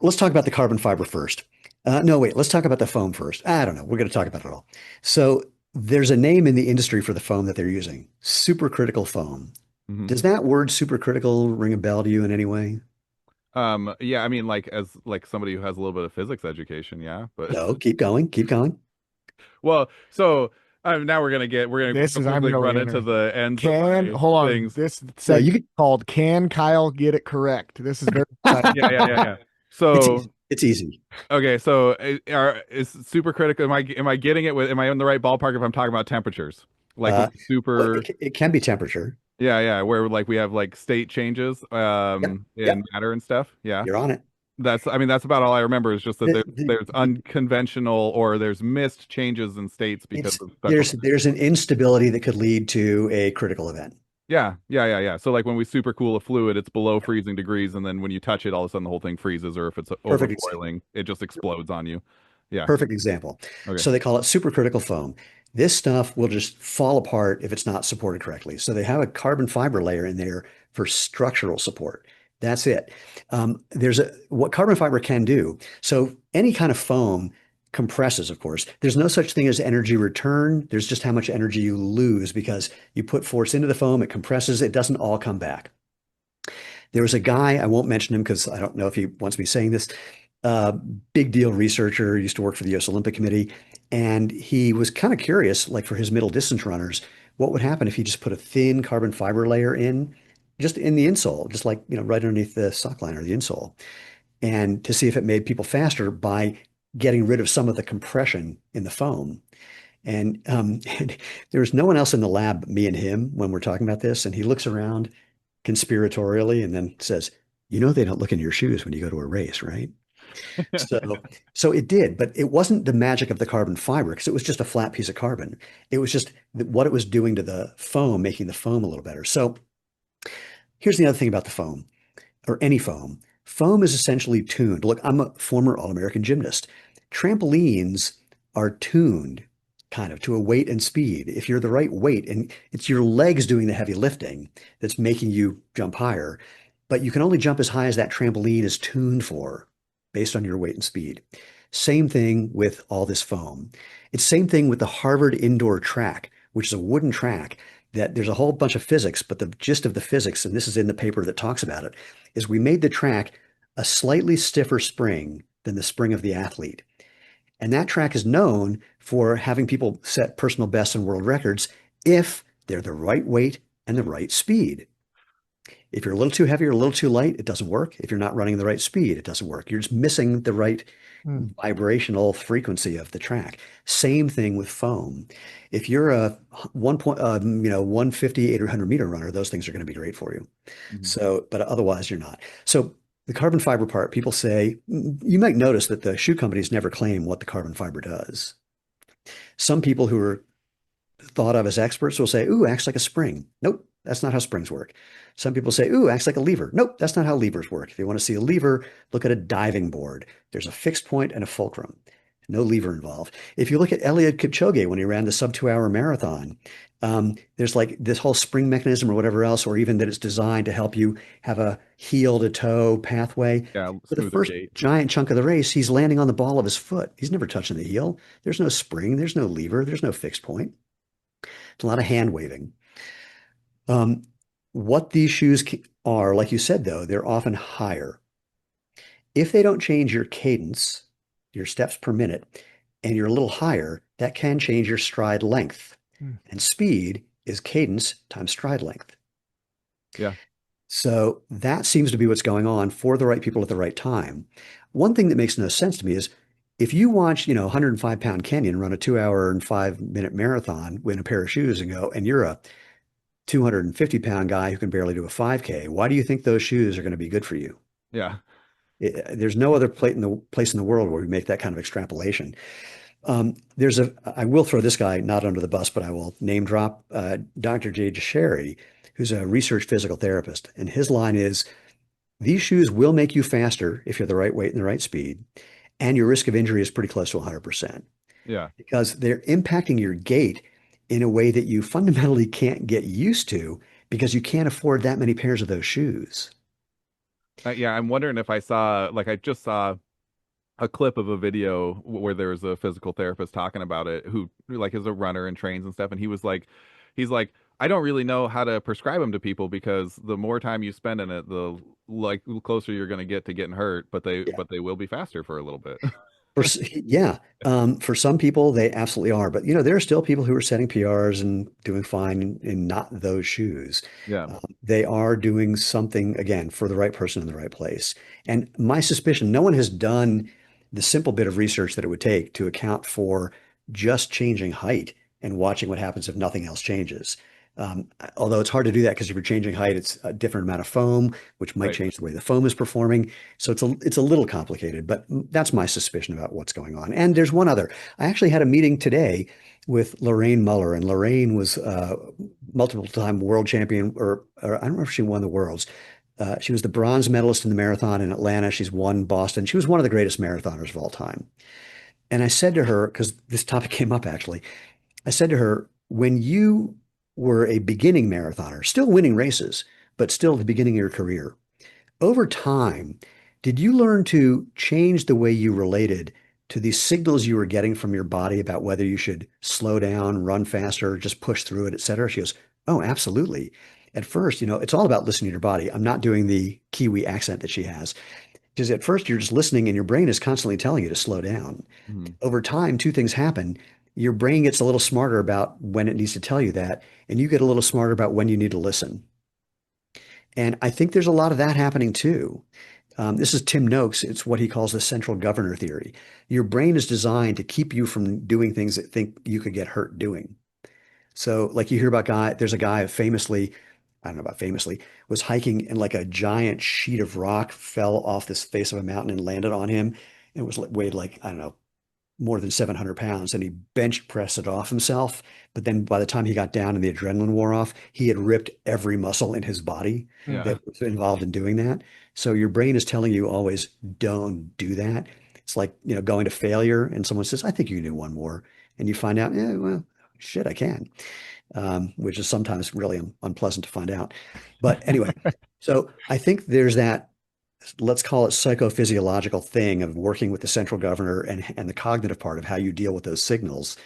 Let's talk about the carbon fiber first. No, wait, let's talk about the foam first. I don't know. We're going to talk about it all. So There's a name in the industry for the foam that they're using, supercritical foam. Hmm. Does that word supercritical ring a bell to you in any way? Yeah, I mean, like as like somebody who has a little bit of physics education, yeah, but No, keep going, keep going. well, so now we're gonna This real is I'm quickly really run into interested. the ends of Can my hold on. things. This No, segment you is could, called "Can Kyle Get It Correct?" This is very exciting. Yeah, yeah, yeah, yeah. it's So easy. It's easy. okay, so is super critical. Am I getting it with? Am I in the right ballpark if I'm talking about temperatures? Like when Uh, well, super, it can be temperature. yeah, yeah, where like we have like state changes Yep, in yep, matter and stuff. Yeah. you're on it. I mean, that's about all I remember is just that The, the, there's unconventional or there's missed changes in states because it's of special. there's an instability that could lead to a critical event. Yeah, yeah, yeah, yeah. So like when we super cool a fluid, it's below freezing degrees, and then when you touch it, all of a sudden the whole thing freezes, or if it's over Perfect example. boiling, it just explodes on you. Yeah. Perfect example. Okay. So they call it supercritical foam. This stuff will just fall apart if it's not supported correctly. So they have a carbon fiber layer in there for structural support. That's it. There's what carbon fiber can do. So any kind of foam compresses, of course. There's no such thing as energy return. There's just how much energy you lose because you put force into the foam, it compresses, it doesn't all come back. There was a guy, I won't mention him because I don't know if he wants me saying this, uh, big deal researcher, used to work for the US Olympic Committee. And he was kind of curious, like for his middle distance runners, what would happen if he just put a thin carbon fiber layer in, just in the insole, just like, right underneath the sock line or the insole, and to see if it made people faster by getting rid of some of the compression in the foam. And, and there was no one else in the lab but me and him when we're talking about this. And he looks around conspiratorially and then says, they don't look in your shoes when you go to a race, right? So, so it did, but it wasn't the magic of the carbon fiber because it was just a flat piece of carbon. It was just what it was doing to the foam, making the foam a little better. So here's the other thing about the foam or any foam. Foam is essentially tuned. Look, I'm a former All-American gymnast. Trampolines are tuned kind of to a weight and speed. If you're the right weight, and it's your legs doing the heavy lifting that's making you jump higher, but you can only jump as high as that trampoline is tuned for based on your weight and speed. Same thing with all this foam. It's same thing with the Harvard indoor track, which is a wooden track that there's a whole bunch of physics, but the gist of the physics, and this is in the paper that talks about it, is we made the track a slightly stiffer spring than the spring of the athlete. And that track is known for having people set personal bests and world records if they're the right weight and the right speed. If you're a little too heavy or a little too light, it doesn't work. If you're not running the right speed, it doesn't work. You're just missing the right Hmm. vibrational frequency of the track. Same thing with foam. If you're a 150, 800-meter runner, those things are going to be great for you. Mhm. So, but otherwise you're not. So the carbon fiber part, people say, you might notice that the shoe companies never claim what the carbon fiber does. Some people who are thought of as experts will say, ooh, acts like a spring. Nope, that's not how springs work. Some people say, ooh, acts like a lever. Nope, that's not how levers work. If you want to see a lever, look at a diving board. There's a fixed point and a fulcrum. No lever involved. If you look at Eliud Kipchoge when he ran the sub 2 hour marathon, there's like this whole spring mechanism or whatever else, or even that it's designed to help you have a heel to toe pathway. Yeah, For the smoother first gait. giant chunk of the race, he's landing on the ball of his foot. He's never touching the heel. There's no spring, there's no lever, there's no fixed point. It's a lot of hand waving. Um, what these shoes are, like you said, though, they're often higher. If they don't change your cadence, your steps per minute, and you're a little higher, that can change your stride length. Hmm. And speed is cadence times stride length. Yeah. So that seems to be what's going on for the right people at the right time. One thing that makes no sense to me is if you watch, 105-pound Kenyon run a 2 hour and 5 minute marathon in a pair of shoes and you're a 250-pound guy who can barely do a 5K, why do you think those shoes are going to be good for you? Yeah. There's no other place in the world where we make that kind of extrapolation. I will throw this guy not under the bus, but I will name drop Dr. Jay Sherry, who's a research physical therapist. And his line is, these shoes will make you faster if you're the right weight and the right speed. And your risk of injury is pretty close to 100% Yeah. because they're impacting your gait in a way that you fundamentally can't get used to because you can't afford that many pairs of those shoes. Yeah, I'm wondering if I saw like I just saw a clip of a video where there was a physical therapist talking about it who like is a runner and trains and stuff, and he's like, I don't really know how to prescribe them to people because the more time you spend in it, the like closer you're going to get to getting hurt, but they will be faster for a little bit. Yeah, for some people they absolutely are, but there are still people who are setting PRs and doing fine in not those shoes. Yeah, They are doing something again for the right person in the right place. And my suspicion, no one has done the simple bit of research that it would take to account for just changing height and watching what happens if nothing else changes. Although it's hard to do that because if you're changing height, it's a different amount of foam, which might right. change the way the foam is performing. So it's a little complicated, but that's my suspicion about what's going on. And there's one other. I actually had a meeting today with Lorraine Muller, and Lorraine was multiple time world champion, or I don't know if she won the worlds. She was the bronze medalist in the marathon in Atlanta. She's won Boston. She was one of the greatest marathoners of all time. And I said to her, because this topic came up actually, I said to her, when you were a beginning marathoner, still winning races, but still at the beginning of your career, over time, did you learn to change the way you related to these signals you were getting from your body about whether you should slow down, run faster, just push through it, et cetera? She goes, oh, absolutely. At first, it's all about listening to your body. I'm not doing the Kiwi accent that she has. Because at first you're just listening and your brain is constantly telling you to slow down. Mhm. Over time, two things happen. Your brain gets a little smarter about when it needs to tell you that, and you get a little smarter about when you need to listen. And I think there's a lot of that happening too. This is Tim Noakes. It's what he calls the central governor theory. Your brain is designed to keep you from doing things that think you could get hurt doing. So, like you hear about there's a guy famously, I don't know about famously, was hiking and like a giant sheet of rock fell off this face of a mountain and landed on him. It was weighed like, I don't know, more than 700 pounds, and he bench pressed it off himself. But then by the time he got down and the adrenaline wore off, he had ripped every muscle in his body Yeah. that was involved in doing that. So your brain is telling you always, don't do that. It's like, going to failure and someone says, I think you can do one more. And you find out, yeah, well, shit, I can, which is sometimes really unpleasant to find out. But anyway, so I think there's that, let's call it psychophysiological thing of working with the central governor and the cognitive part of how you deal with those signals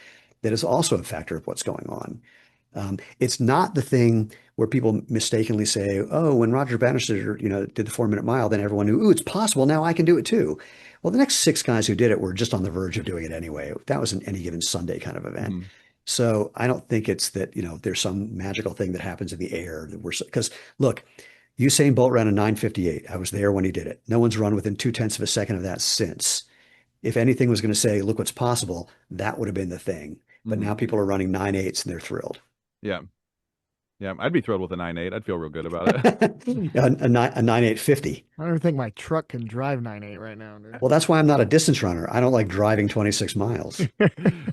that is also a factor of what's going on. It's not the thing where people mistakenly say, "Oh, when Roger Bannister, did the 4 minute mile, then everyone knew, ooh, it's possible. Now I can do it too." Well, the next six guys who did it were just on the verge of doing it anyway. That was an any given Sunday kind of event. Mhm. So I don't think it's that, there's some magical thing that happens in the air that because look, Usain Bolt ran a 9:58. I was there when he did it. No one's run within 2/10 of a second of that since. If anything was going to say, look what's possible, that would have been the thing. But now Mhm. people are running 9.8s and they're thrilled. Yeah. Yeah. I'd be thrilled with a 9.8. I'd feel real good about it. A 9.850. I don't even think my truck can drive 9.8 right now, dude. Well, that's why I'm not a distance runner. I don't like driving 26 miles. Yeah,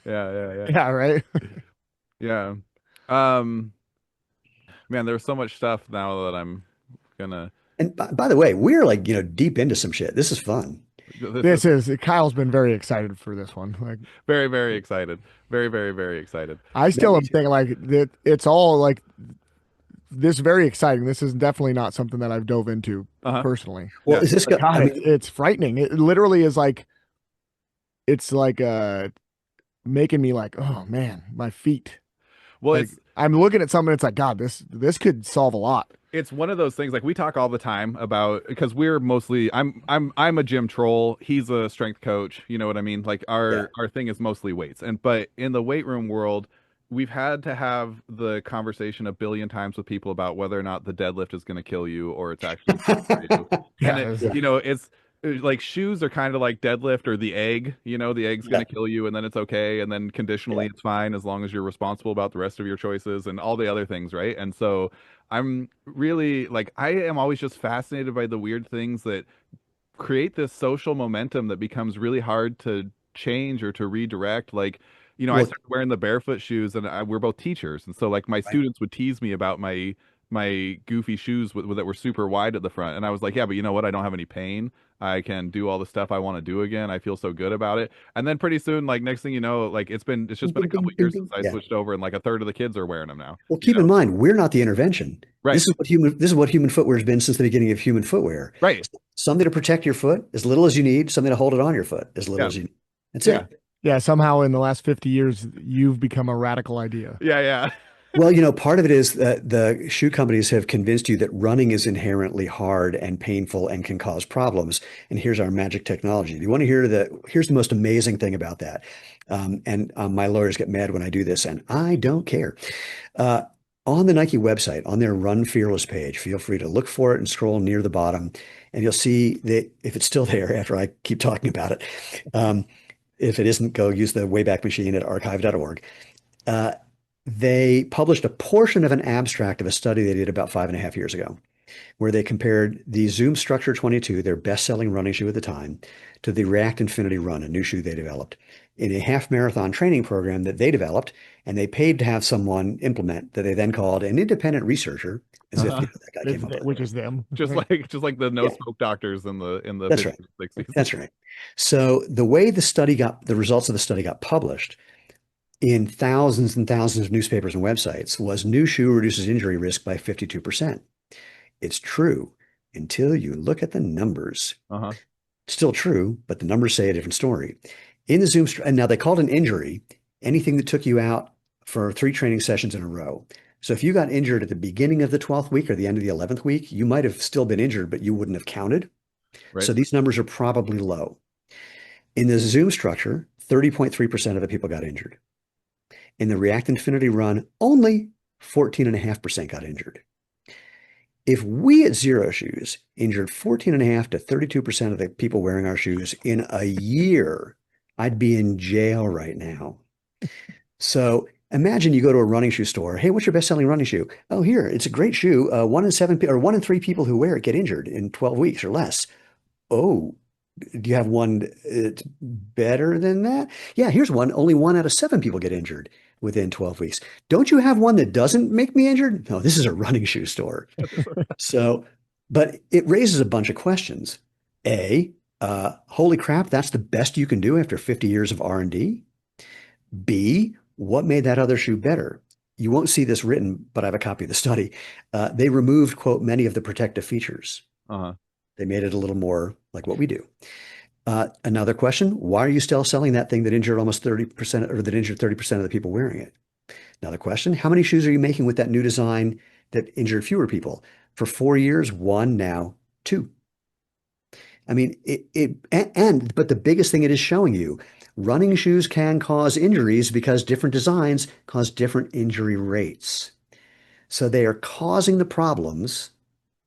yeah, yeah. Yeah, right. Yeah. Um, man, there's so much stuff now that I'm gonna And by the way, we're like, deep into some shit. This is fun. this is Kyle's been very excited for this one. Like, very, very excited. Very, very, very excited. I Yeah, still me am too. thinking like that it's all like this very exciting. This is definitely not something that I've dove into Uh-huh. personally. Well, Yeah. is this, But God, I it's mean, it's frightening. It literally is like it's like making me like, oh man, my feet. Well, Like I'm looking at something, it's like, God, this could solve a lot. it's one of those things like we talk all the time about because we're mostly I'm a gym troll. He's a strength coach. You know what I mean? Like yeah. our thing is mostly weights. And but in the weight room world, we've had to have the conversation a billion times with people about whether or not the deadlift is going to kill you or it's actually good for you. And Yeah, it, it's- Yeah. it's like shoes are kind of like deadlift or the egg, the egg's going Yeah. to kill you and then it's okay. And then Yeah. conditionally it's fine as long as you're responsible about the rest of your choices and all the other things, right? And so I'm really like, I am always just fascinated by the weird things that create this social momentum that becomes really hard to change or to redirect. Like, I Well, started wearing the barefoot shoes and we're both teachers. And so like my right. students would tease me about my goofy shoes that were super wide at the front. And I was like, yeah, but you know what? I don't have any pain. I can do all the stuff I want to do again. I feel so good about it. And then pretty soon, like next thing you know, like it's Bing, just been a bing, couple bing, bing, years since bing. I Yeah. switched over, and like a third of the kids are wearing them now. Well, You keep know? in mind, we're not the intervention. Right. This is what human footwear has been since the beginning of human footwear. Right. Something to protect your foot as little as you need, something to hold it on your foot as little Yeah. as you need. That's Yeah. it. Yeah, somehow in the last 50 years, you've become a radical idea. Yeah. Yeah. Well, part of it is that the shoe companies have convinced you that running is inherently hard and painful and can cause problems. And here's our magic technology. Do you want to hear here's the most amazing thing about that? My lawyers get mad when I do this, and I don't care. Uh, on the Nike website, on their Run Fearless page, feel free to look for it and scroll near the bottom, and you'll see that if it's still there after I keep talking about it. Um, if it isn't, go use the Wayback Machine at archive.org. Uh, they published a portion of an abstract of a study they did about 5.5 years ago, where they compared the Zoom Structure 22, their best-selling running shoe at the time, to the React Infinity Run, a new shoe they developed, in a half marathon training program that they developed, and they paid to have someone implement that they then called an independent researcher, as if Uh-huh. that guy came up with it. Which is them. Just like the no Yeah, smoke doctors in the that's 50s right. and 60s. That's right. So the way the results of the study got published in thousands and thousands of newspapers and websites was new shoe reduces injury risk by 52%. It's true until you look at the numbers. Uh-huh. Still true, but the numbers say a different story. In the Zoom, and now they called an injury anything that took you out for 3 training sessions in a row. So if you got injured at the beginning of the 12th week or the end of the 11th week, you might have still been injured, but you wouldn't have counted. Right. So these numbers are probably low. In the Zoom structure, 30.3% of the people got injured. In the React Infinity Run, only 14.5% got injured. If we at Xero Shoes injured 14.5 to 32% of the people wearing our shoes in a year, I'd be in jail right now. So imagine you go to a running shoe store. Hey, what's your best-selling running shoe? Oh, here, it's a great shoe. 1 in 3 people who wear it get injured in 12 weeks or less. Oh, do you have one better than that? Yeah, here's one. Only 1 out of 7 people get injured within 12 weeks. Don't you have one that doesn't make me injured? No, this is a running shoe store. So, but it raises a bunch of questions. A, holy crap, that's the best you can do after 50 years of R&D. B, what made that other shoe better? You won't see this written, but I have a copy of the study. They removed, quote, many of the protective features. Uh-huh. They made it a little more like what we do. Another question, why are you still selling that thing that injured almost 30% or that injured 30% of the people wearing it? Another question, how many shoes are you making with that new design that injured fewer people? For 4 years, 1, now 2. I mean, but the biggest thing it is showing you, running shoes can cause injuries because different designs cause different injury rates. So they are causing the problems,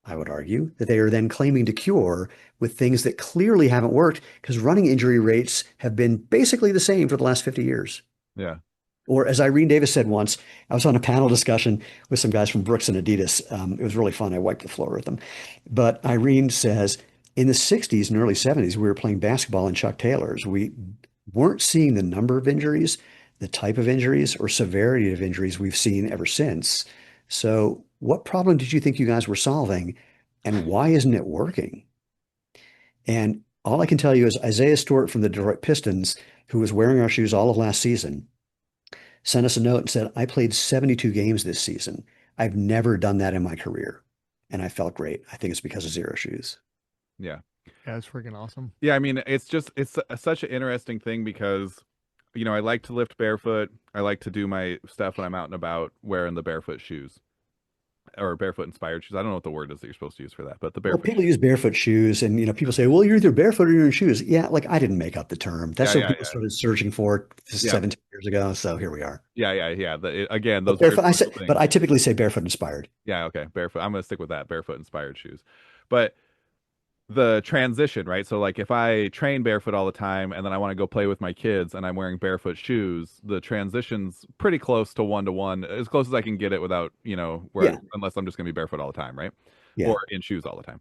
I would argue, that they are then claiming to cure with things that clearly haven't worked because running injury rates have been basically the same for the last 50 years. Yeah. Or as Irene Davis said once, I was on a panel discussion with some guys from Brooks and Adidas. It was really fun. I wiped the floor with them. But Irene says, in the 60s and early 70s, we were playing basketball in Chuck Taylors. We weren't seeing the number of injuries, the type of injuries, or severity of injuries we've seen ever since. So what problem did you think you guys were solving, and why isn't it working? And all I can tell you is Isaiah Stewart from the Detroit Pistons, who was wearing our shoes all of last season, sent us a note and said, I played 72 games this season. I've never done that in my career. And I felt great. I think it's because of Xero Shoes. Yeah. Yeah, it's freaking awesome. Yeah, I mean, it's such an interesting thing because, I like to lift barefoot. I like to do my stuff when I'm out and about wearing the barefoot shoes or barefoot inspired shoes. I don't know what the word is that you're supposed to use for that, but the Well, barefoot people shoes. use barefoot shoes, and people say, "Well, you're either barefoot or you're in shoes." Yeah, like I didn't make up the term. That's Yeah, what yeah, people yeah. started searching for Yeah. 17 years ago. So here we are. Yeah, yeah, yeah. Again, But those very barefoot, special but things. I typically say barefoot inspired. Yeah, okay. Barefoot. I'm gonna stick with that. Barefoot inspired shoes. But the transition, right? So like if I train barefoot all the time and then I want to go play with my kids and I'm wearing barefoot shoes, the transition's pretty close to one, as close as I can get it without, Yeah, unless I'm just gonna be barefoot all the time, right? yeah. Or in shoes all the time.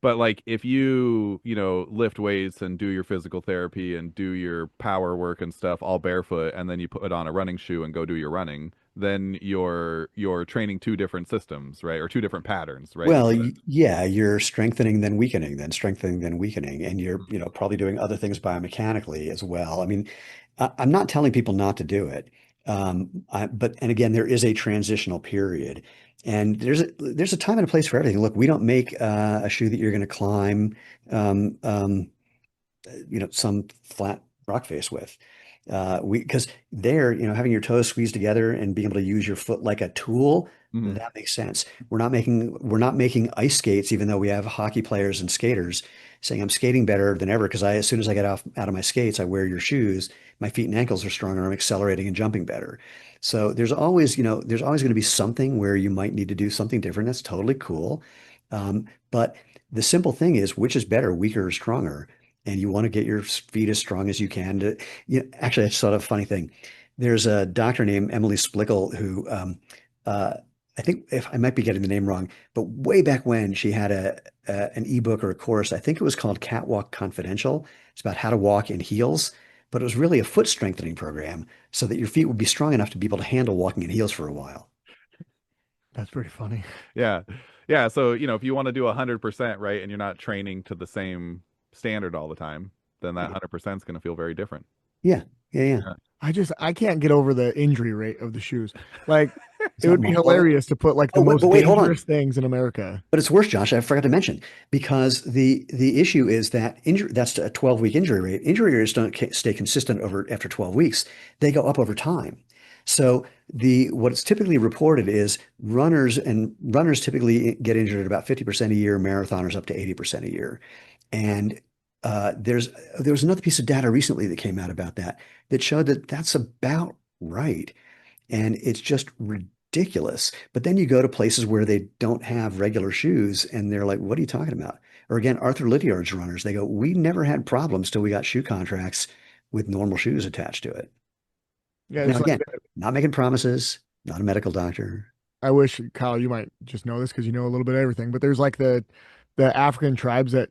But like if you, lift weights and do your physical therapy and do your power work and stuff all barefoot and then you put on a running shoe and go do your running, then you're training two different systems, right? Or two different patterns, right? Well, yeah, you're strengthening then weakening, then strengthening then weakening, and you're, probably doing other things biomechanically as well. I mean, I'm not telling people not to do it, but and again, there is a transitional period, and there's a time and a place for everything. Look, we don't make a shoe that you're going to climb, um, um, some flat rock face with. Because there, having your toes squeezed together and being able to use your foot like a tool, Mhm. that makes sense. We're not making ice skates, even though we have hockey players and skaters saying I'm skating better than ever because as soon as I get out of my skates, I wear your shoes. My feet and ankles are stronger. I'm accelerating and jumping better. So there's always going to be something where you might need to do something different. That's totally cool. But the simple thing is, which is better, weaker or stronger? And you want to get your feet as strong as you can actually, I just thought of a funny thing. There's a doctor named Emily Splickle who, uh, I think if I might be getting the name wrong, but way back when she had an ebook or a course, I think it was called Catwalk Confidential. It's about how to walk in heels, but it was really a foot strengthening program so that your feet would be strong enough to be able to handle walking in heels for a while. That's pretty funny. Yeah. Yeah. So, if you want to do 100%, right, and you're not training to the same standard all the time, then that 100% is going to feel very different. Yeah, yeah, yeah. Yeah. I can't get over the injury rate of the shoes. Like Is it that would be muscle? hilarious to put like the Oh, but most wait, hold on. dangerous things in America. But it's worse, Josh. I forgot to mention because the issue is that that's a 12-week injury rate. Injury rates don't stay consistent over after 12 weeks. They go up over time. So the what's typically reported is runners typically get injured at about 50% a year, marathoners up to 80% a year. And there was another piece of data recently that came out about that showed that that's about right. And it's just ridiculous. But then you go to places where they don't have regular shoes and they're like, what are you talking about? Or again, Arthur Lydiard's runners, they go, we never had problems till we got shoe contracts with normal shoes attached to it. Yeah, Now, it's like again, not making promises, not a medical doctor. I wish Kyle, you might just know this because you know a little bit of everything. But there's like the African tribes that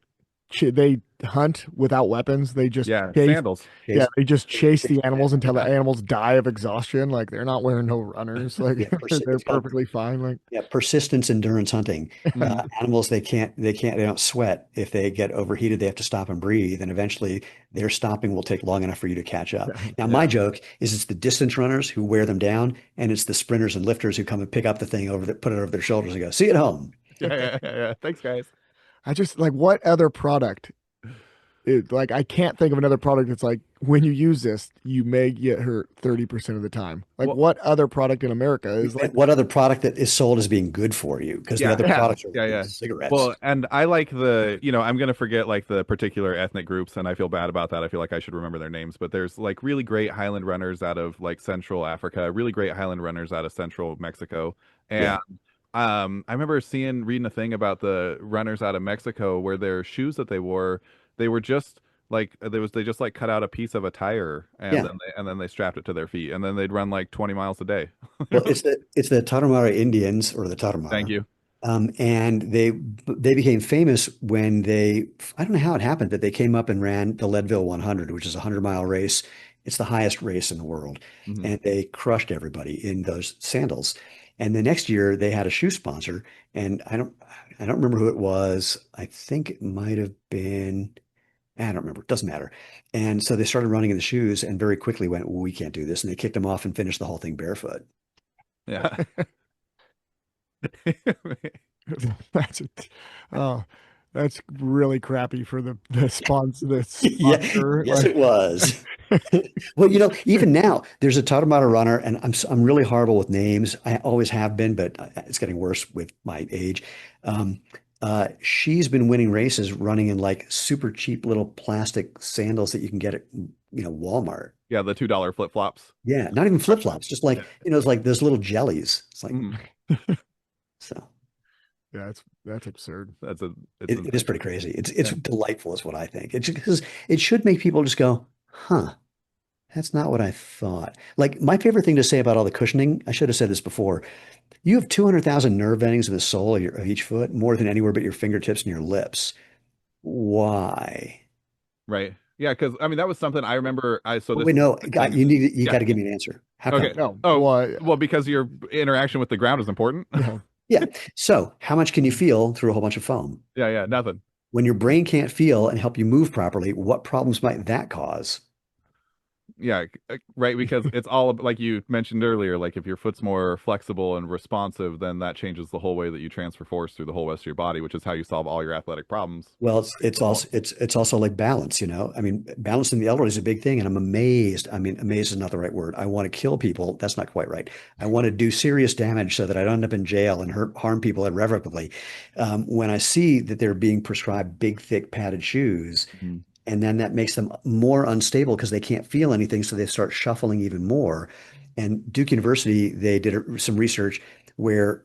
they hunt without weapons. They just Yeah. chase. Sandals. Yeah, Chase, they just chase chase, the animals until the Yeah. animals die of exhaustion. Like they're not wearing no runners. Like yeah, they're it's called perfectly fine. Like yeah, persistence endurance hunting. Mhm. Animals, they don't sweat. If they get overheated, they have to stop and breathe. And eventually their stopping will take long enough for you to catch up. Now, my Yeah. joke is it's the distance runners who wear them down, and it's the sprinters and lifters who come and pick up the thing put it over their shoulders and go, see you at home. Yeah. Yeah. Yeah. Yeah. Thanks, guys. I just like what other product like I can't think of another product that's like when you use this, you may get hurt 30% of the time. Like Well, what other product in America is And like, what other product that is sold as being good for you? Because the yeah. other yeah, products are Yeah, really yeah. cigarettes. Well, and I like I'm gonna forget like the particular ethnic groups, and I feel bad about that. I feel like I should remember their names, but there's like really great Highland runners out of like Central Africa, really great Highland runners out of Central Mexico, Yeah. and I remember reading a thing about the runners out of Mexico where their shoes that they were just like they just like cut out a piece of a tire and Yeah. then they strapped it to their feet, and then they'd run like 20 miles a day. Well, it's the Tarahumara Indians or the Thank Tarahumara. you. And they became famous when I don't know how it happened, but they came up and ran the Leadville 100, which is a 100-mile race. It's the highest race in the world. Hmm. And they crushed everybody in those sandals. And the next year they had a shoe sponsor, and I don't remember who it was. I think it might have been, I don't remember. It doesn't matter. And so they started running in the shoes and very quickly went, well, we can't do this. And they kicked them off and finished the whole thing barefoot. Yeah. that's it. Oh, that's really crappy for the sponsor, the Yeah, sponsor. yes, Like, it was. Well, even now, there's a Tarahumara runner, and I'm really horrible with names. I always have been, but it's getting worse with my age. Um, she's been winning races running in like super cheap little plastic sandals that you can get at Walmart. Yeah, the $2 flip-flops. Yeah, not even flip-flops, just like Yeah. it's like those little jellies. It's like Mhm. so. yeah, that's absurd. It's It is insane. pretty crazy. It's Yeah. delightful, is what I think. It's because it should make people just go, huh. That's not what I thought. Like my favorite thing to say about all the cushioning, I should have said this before. You have 200,000 nerve endings in the sole of each foot, more than anywhere but your fingertips and your lips. Why? Right. Yeah, because I mean that was something I remember. I so But this wait, no, thing. you Yeah. got to give me an answer. How Okay. come? No, Oh, well, well, because your interaction with the ground is important. yeah. Yeah. So how much can you feel through a whole bunch of foam? Yeah, yeah, nothing. When your brain can't feel and help you move properly, what problems might that cause? Yeah, right. Because it's all like you mentioned earlier. Like if your foot's more flexible and responsive, then that changes the whole way that you transfer force through the whole rest of your body, which is how you solve all your athletic problems. Well, it's also like balance, you know. I mean, balance in the elderly is a big thing, and I'm amazed. I mean, amazed is not the right word. I want to kill people. That's not quite right. I want to do serious damage so that I don't end up in jail and harm people irrevocably. When I see that they're being prescribed big, thick, padded shoes, Mhm. and then that makes them more unstable because they can't feel anything, so they start shuffling even more. And Duke University, they did some research where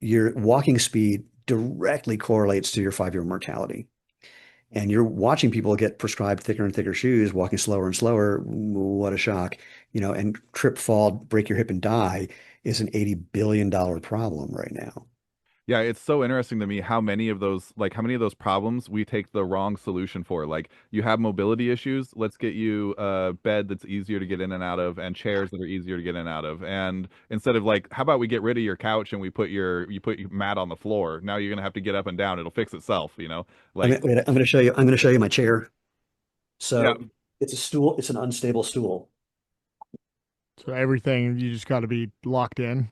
your walking speed directly correlates to your 5-year mortality. And you're watching people get prescribed thicker and thicker shoes, walking slower and slower. What a shock, and trip, fall, break your hip and die is an $80 billion problem right now. Yeah, it's so interesting to me how many of those, like how many of those problems we take the wrong solution for. Like you have mobility issues, let's get you a bed that's easier to get in and out of and chairs that are easier to get in and out of. And instead of like, how about we get rid of your couch and we put you put your mat on the floor. Now you're gonna have to get up and down. It'll fix itself, you know? I'm Like, gonna, wait, I'm going to show you. I'm going to show you my chair. yeah. So it's a stool. It's an unstable stool. So everything you just got to be locked in.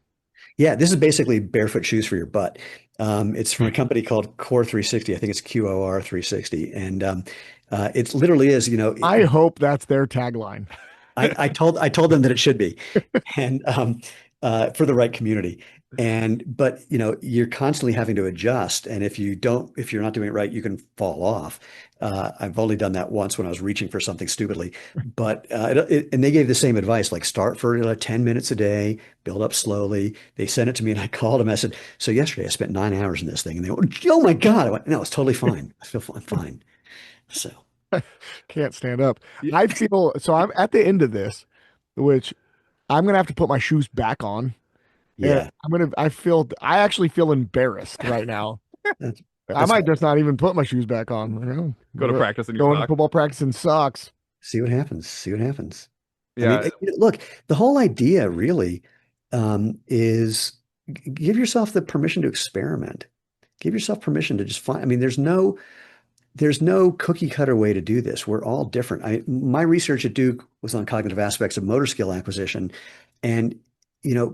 Yeah, this is basically barefoot shoes for your butt. It's from a company called Core 360. I think it's QOR 360, and it literally is. I hope that's their tagline. I told them that it should be, and for the right community. But you're constantly having to adjust, and if you're not doing it right, you can fall off. I've only done that once when I was reaching for something stupidly, but and they gave the same advice, like start for 10 minutes a day, build up slowly. They sent it to me, and I called them. I said, "So yesterday I spent 9 hours in this thing," and they went, "Oh my God!" I went, "No, it's totally fine. I feel fine." So. Can't stand up. Yeah. I feel so I'm at the end of this, which I'm gonna have to put my shoes back on. And Yeah, I actually feel embarrassed right now. that's I that's might fine. just not even put my shoes back on. Go to practice in your Going to socks. football practice in socks. See what happens. See what happens. I mean, Yeah. look, the whole idea really is give yourself the permission to experiment. Give yourself permission to just find. I mean, there's no cookie cutter way to do this. We're all different. My research at Duke was on cognitive aspects of motor skill acquisition, and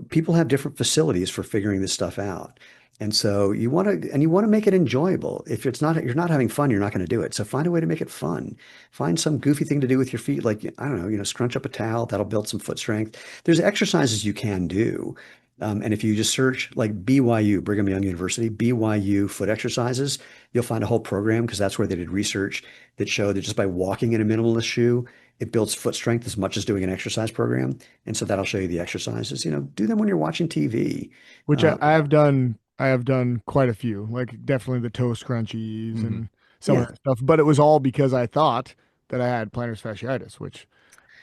people have different facilities for figuring this stuff out. And so you want to make it enjoyable. If you're not having fun, you're not going to do it. So find a way to make it fun. Find some goofy thing to do with your feet, like I don't know, scrunch up a towel. That'll build some foot strength. There's exercises you can do. And if you just search like BYU, Brigham Young University, BYU foot exercises, you'll find a whole program because that's where they did research that showed that just by walking in a minimalist shoe, it builds foot strength as much as doing an exercise program. And so that'll show you the exercises. Do them when you're watching TV. Which I, Uh, I have done. I have done quite a few, like definitely the toe scrunchies Hmm. and some of yeah. that stuff. But it was all because I thought that I had plantar fasciitis, which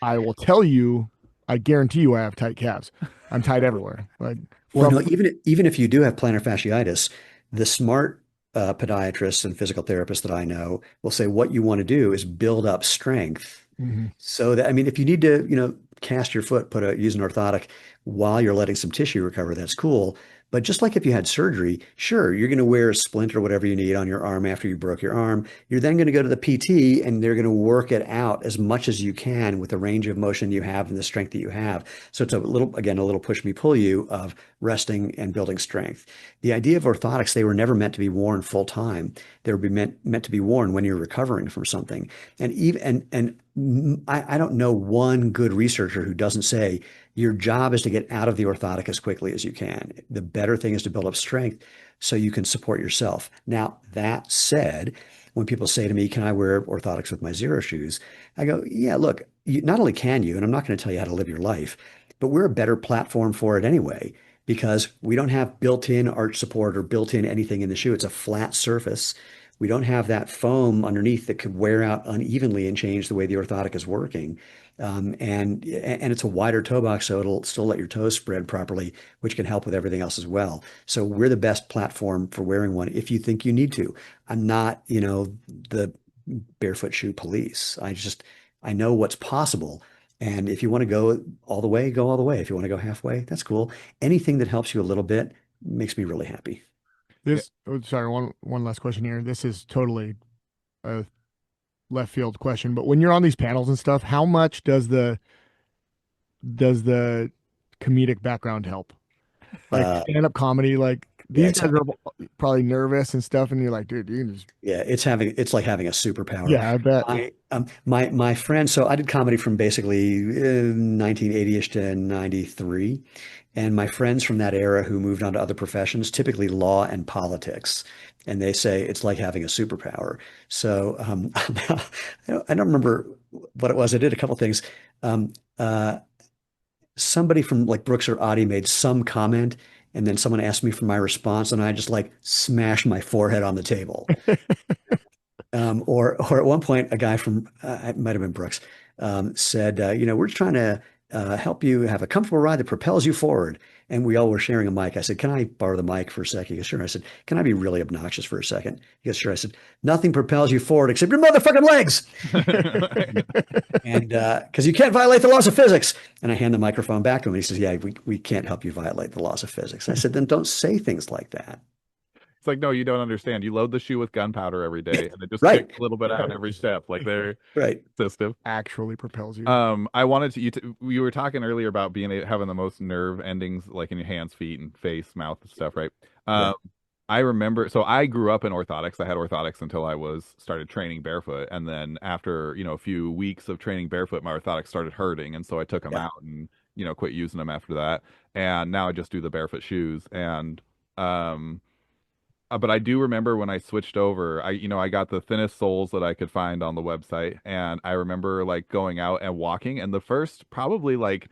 I will tell you, I guarantee you, I have tight calves. I'm tight everywhere. Like Well, from no, even if you do have plantar fasciitis, the smart podiatrists and physical therapists that I know will say what you want to do is build up strength. Mhm. So that, I mean, if you need to, cast your foot, use an orthotic while you're letting some tissue recover, that's cool. But just like if you had surgery, sure, you're going to wear a splint or whatever you need on your arm after you broke your arm. You're then going to go to the PT and they're going to work it out as much as you can with the range of motion you have and the strength that you have. So it's again, a little push me, pull you of resting and building strength. The idea of orthotics, they were never meant to be worn full time. They were meant to be worn when you're recovering from something. And even and I don't know one good researcher who doesn't say your job is to get out of the orthotic as quickly as you can. The better thing is to build up strength so you can support yourself. Now, that said, when people say to me, "Can I wear orthotics with my Xero shoes?" I go, "Yeah, look, not only can you, and I'm not going to tell you how to live your life, but we're a better platform for it anyway." Because we don't have built-in arch support or built-in anything in the shoe. It's a flat surface. We don't have that foam underneath that could wear out unevenly and change the way the orthotic is working. And it's a wider toe box, so it'll still let your toes spread properly, which can help with everything else as well. So we're the best platform for wearing one if you think you need to. I'm not, the barefoot shoe police. I know what's possible. And if you want to go all the way, go all the way. If you want to go halfway, that's cool. Anything that helps you a little bit makes me really happy. Yeah. This, oh, sorry, one last question here. This is totally a left field question, but when you're on these panels and stuff, how much does the comedic background help? Like Uh, stand-up comedy, like yeah, these it's guys are probably nervous and stuff, and you're like, dude, you can just, Yeah, it's like having a superpower. yeah, I bet. My friend, so I did comedy from basically 1980-ish to 93, and my friends from that era who moved on to other professions, typically law and politics, and they say it's like having a superpower. So I don't remember what it was. I did a couple things. Um, uh, Somebody from like Brooks or Audie made some comment, and then someone asked me for my response, and I just like smashed my forehead on the table. Or at one point, a guy from it might have been Brooks said, we're just trying to help you have a comfortable ride that propels you forward. And we all were sharing a mic. I said, "Can I borrow the mic for a second?" He goes, "Sure." I said, "Can I be really obnoxious for a second?" He goes, "Sure." I said, "Nothing propels you forward except your motherfucking legs." And because you can't violate the laws of physics. And I hand the microphone back to him. He says, "Yeah, we can't help you violate the laws of physics." I said, "Then don't say things like that." It's like, no, you don't understand. You load the shoe with gunpowder every day, and it just kicks Right, a little bit out every step. Like they're right. system. Actually propels you. I wanted to you were talking earlier about having the most nerve endings like in your hands, feet, and face, mouth and stuff, right? Yeah, Um, I remember, so I grew up in orthotics. I had orthotics until I was started training barefoot, and then after a few weeks of training barefoot, my orthotics started hurting, and so I took them yeah. out and quit using them after that. And now I just do the barefoot shoes, and um. But I do remember when I switched over, I got the thinnest soles that I could find on the website. And I remember like going out and walking. And the first probably like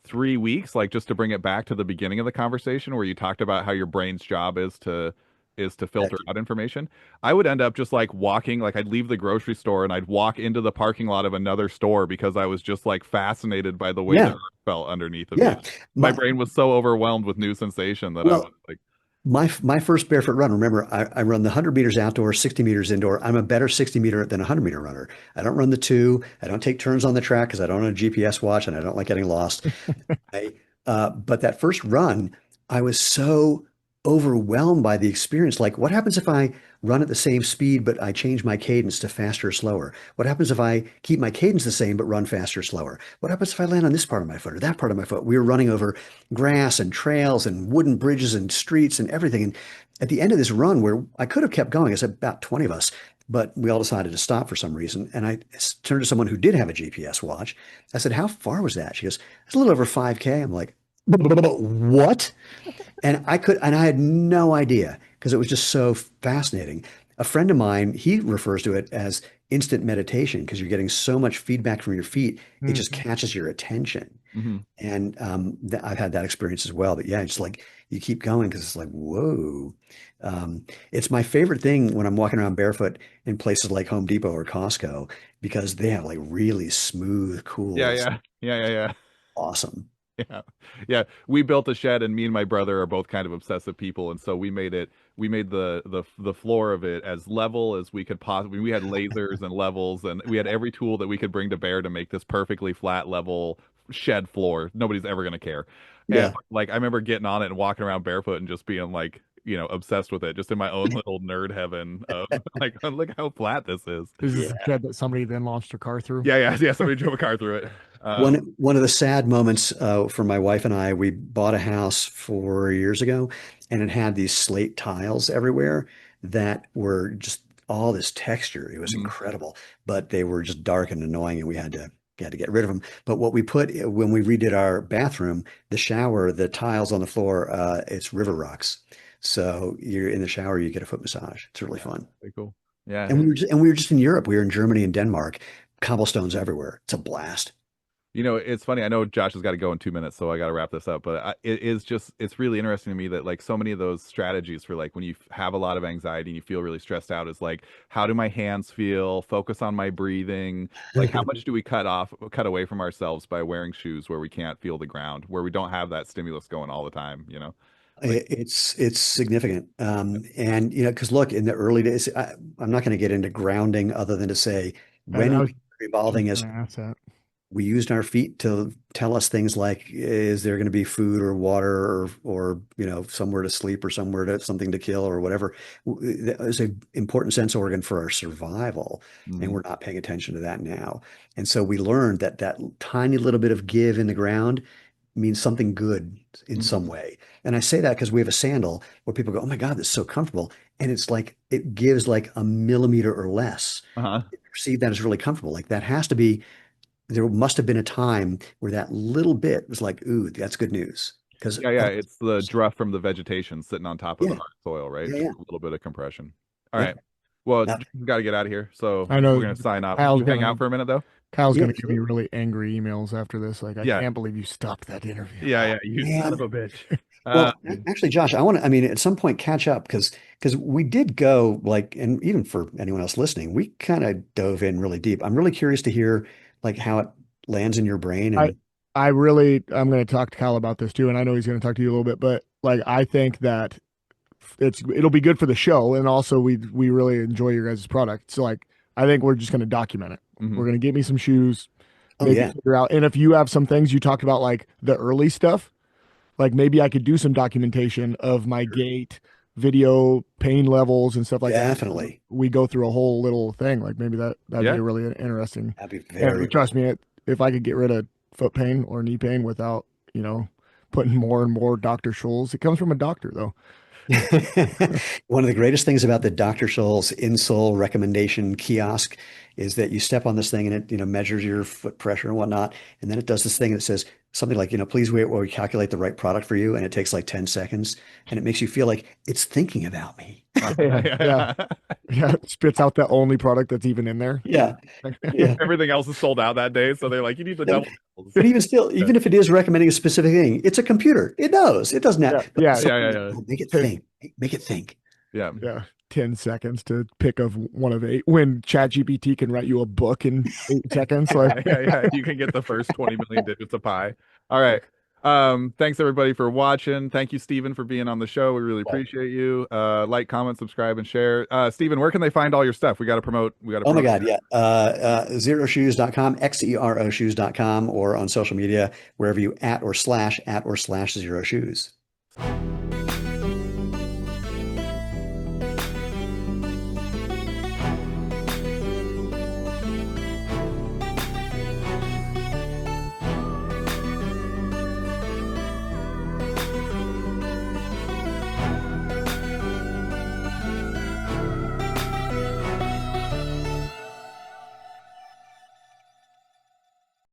3 weeks, like just to bring it back to the beginning of the conversation where you talked about how your brain's job is to filter Heck, out information. I would end up just like walking, like I'd leave the grocery store and I'd walk into the parking lot of another store because I was just like fascinated by the way the yeah, earth felt underneath of me. yeah. My My brain was so overwhelmed with new sensation that I was well, like, my first barefoot run. Remember, I run the 100 meters outdoor, 60 meters indoor. I'm a better 60 meter than a 100 meter runner. I don't run the two. I don't take turns on the track because I don't own a GPS watch and I don't like getting lost. But that first run, I was so overwhelmed by the experience. Like, what happens if I run at the same speed, but I change my cadence to faster or slower? What happens if I keep my cadence the same, but run faster or slower? What happens if I land on this part of my foot or that part of my foot? We were running over grass and trails and wooden bridges and streets and everything. And at the end of this run, where I could have kept going, it's about 20 of us, but we all decided to stop for some reason. And I turned to someone who did have a GPS watch. I said, "How far was that?" She goes, "It's a little over 5K." I'm like, "What?" And I had no idea because it was just so fascinating. A friend of mine, he refers to it as instant meditation because you're getting so much feedback from your feet, it just Mhm. catches your attention. mhm. And I've had that experience as well. But yeah, it's like you keep going because it's like, whoa. It's my favorite thing when I'm walking around barefoot in places like Home Depot or Costco because they have like really smooth, cool. Yeah, It's yeah. Yeah, yeah, yeah. awesome. Yeah. Yeah. We built a shed and me and my brother are both kind of obsessive people and so we made the floor of it as level as we could possibly. We had lasers and levels and we had every tool that we could bring to bear to make this perfectly flat level shed floor. Nobody's ever gonna care. And Yeah. like I remember getting on it and walking around barefoot and just being like, obsessed with it, just in my own little nerd heaven of like, look how flat this is. This is a Yeah. shed that somebody then launched a car through. Yeah, yeah, yeah. Somebody drove a car through it. One of the sad moments for my wife and I, we bought a house 4 years ago, and it had these slate tiles everywhere that were just all this texture. It was mhm. incredible, but they were just dark and annoying, and we had to get rid of them. But what we put when we redid our bathroom, the shower, the tiles on the floor, it's river rocks. So you're in the shower, you get a foot massage. It's really Yeah, fun. pretty cool. Yeah. And we were just in Europe. We were in Germany and Denmark. Cobblestones everywhere. It's a blast. It's funny. I know Josh has got to go in 2 minutes, so I got to wrap this up. But it is just, it's really interesting to me that like so many of those strategies for like when you have a lot of anxiety and you feel really stressed out is like, how do my hands feel? Focus on my breathing. Like, how much do we cut away from ourselves by wearing shoes where we can't feel the ground, where we don't have that stimulus going all the time, you know? Like, It's significant. And because look, in the early days, I'm not going to get into grounding other than to say I when was we were evolving just as gonna ask that. we used our feet to tell us things like, is there going to be food or water or somewhere to sleep or something to kill or whatever. That was an important sense organ for our survival, and mhm, we're not paying attention to that now. And so we learned that that tiny little bit of give in the ground means something good in some mhm. way. And I say that because we have a sandal where people go, "Oh my God, that's so comfortable," and it's like it gives like a millimeter or less. Uh-huh. Perceive that as really comfortable. Like that has to be there must have been a time where that little bit was like, ooh, that's good news. Because Yeah, yeah, it's the druff from the vegetation sitting on top of the yeah, hard soil, right? yeah, Just yeah, a little bit of compression. All yeah. right. Well, Now, we got to get out of here, so I we're know gonna sign off. Kyle's You hang gonna out for a minute though? Kyle's yeah, gonna give me really angry emails after this. Like, I Yeah, can't believe you stopped that interview. yeah, oh, yeah. You son of man. a bitch. Well, Um, actually, Josh, I mean, at some point catch up because we did go like, and even for anyone else listening, we kind of dove in really deep. I'm really curious to hear like how it lands in your brain I and I'm gonna talk to Kyle about this too, and I know he's gonna talk to you a little bit, but like I think that it'll be good for the show, and also we really enjoy your guys' product. So like I think we're just gonna document it. mhm. We're gonna get me some shoes, oh maybe yeah, figure out, and if you have some things you talked about like the early stuff, like maybe I could do some documentation of my sure. gait, video, pain levels and stuff like that. Definitely. We go through a whole little thing. Like maybe that'd be Yeah, a really interesting. That'd be And very trust cool. me, if I could get rid of foot pain or knee pain without, putting more and more Dr. Scholl's, it comes from a doctor though. One of the greatest things about the Dr. Scholl's insole recommendation kiosk is that you step on this thing and it, measures your foot pressure and whatnot. And then it does this thing that says something like, please wait while we calculate the right product for you. And it takes like 10 seconds and it makes you feel like it's thinking about me. yeah, Yeah. yeah. Yeah. It spits out the only product that's even in there. Yeah. Yeah. Everything else is sold out that day, so they're like, you need the Yeah. double dose. But even still, Yeah, even if it is recommending a specific thing, it's a computer. It knows. It doesn't Yeah. have, but Yeah. yeah, something yeah, like, yeah. oh, make it 10, think. Make it think. Yeah. yeah. 10 seconds to pick of one of eight when ChatGPT can write you a book in 8 seconds. Like, Yeah, yeah, yeah. You can get the first 20 million digits of pi. All right. Thanks everybody for watching. Thank you, Stephen, for being on the show. We really appreciate you. Like, comment, subscribe, and share. Stephen, where can they find all your stuff? We got to Oh my promote. God, yeah. Xeroshoes.com, Xeroshoes.com, or on social media, wherever you @/Xero Shoes.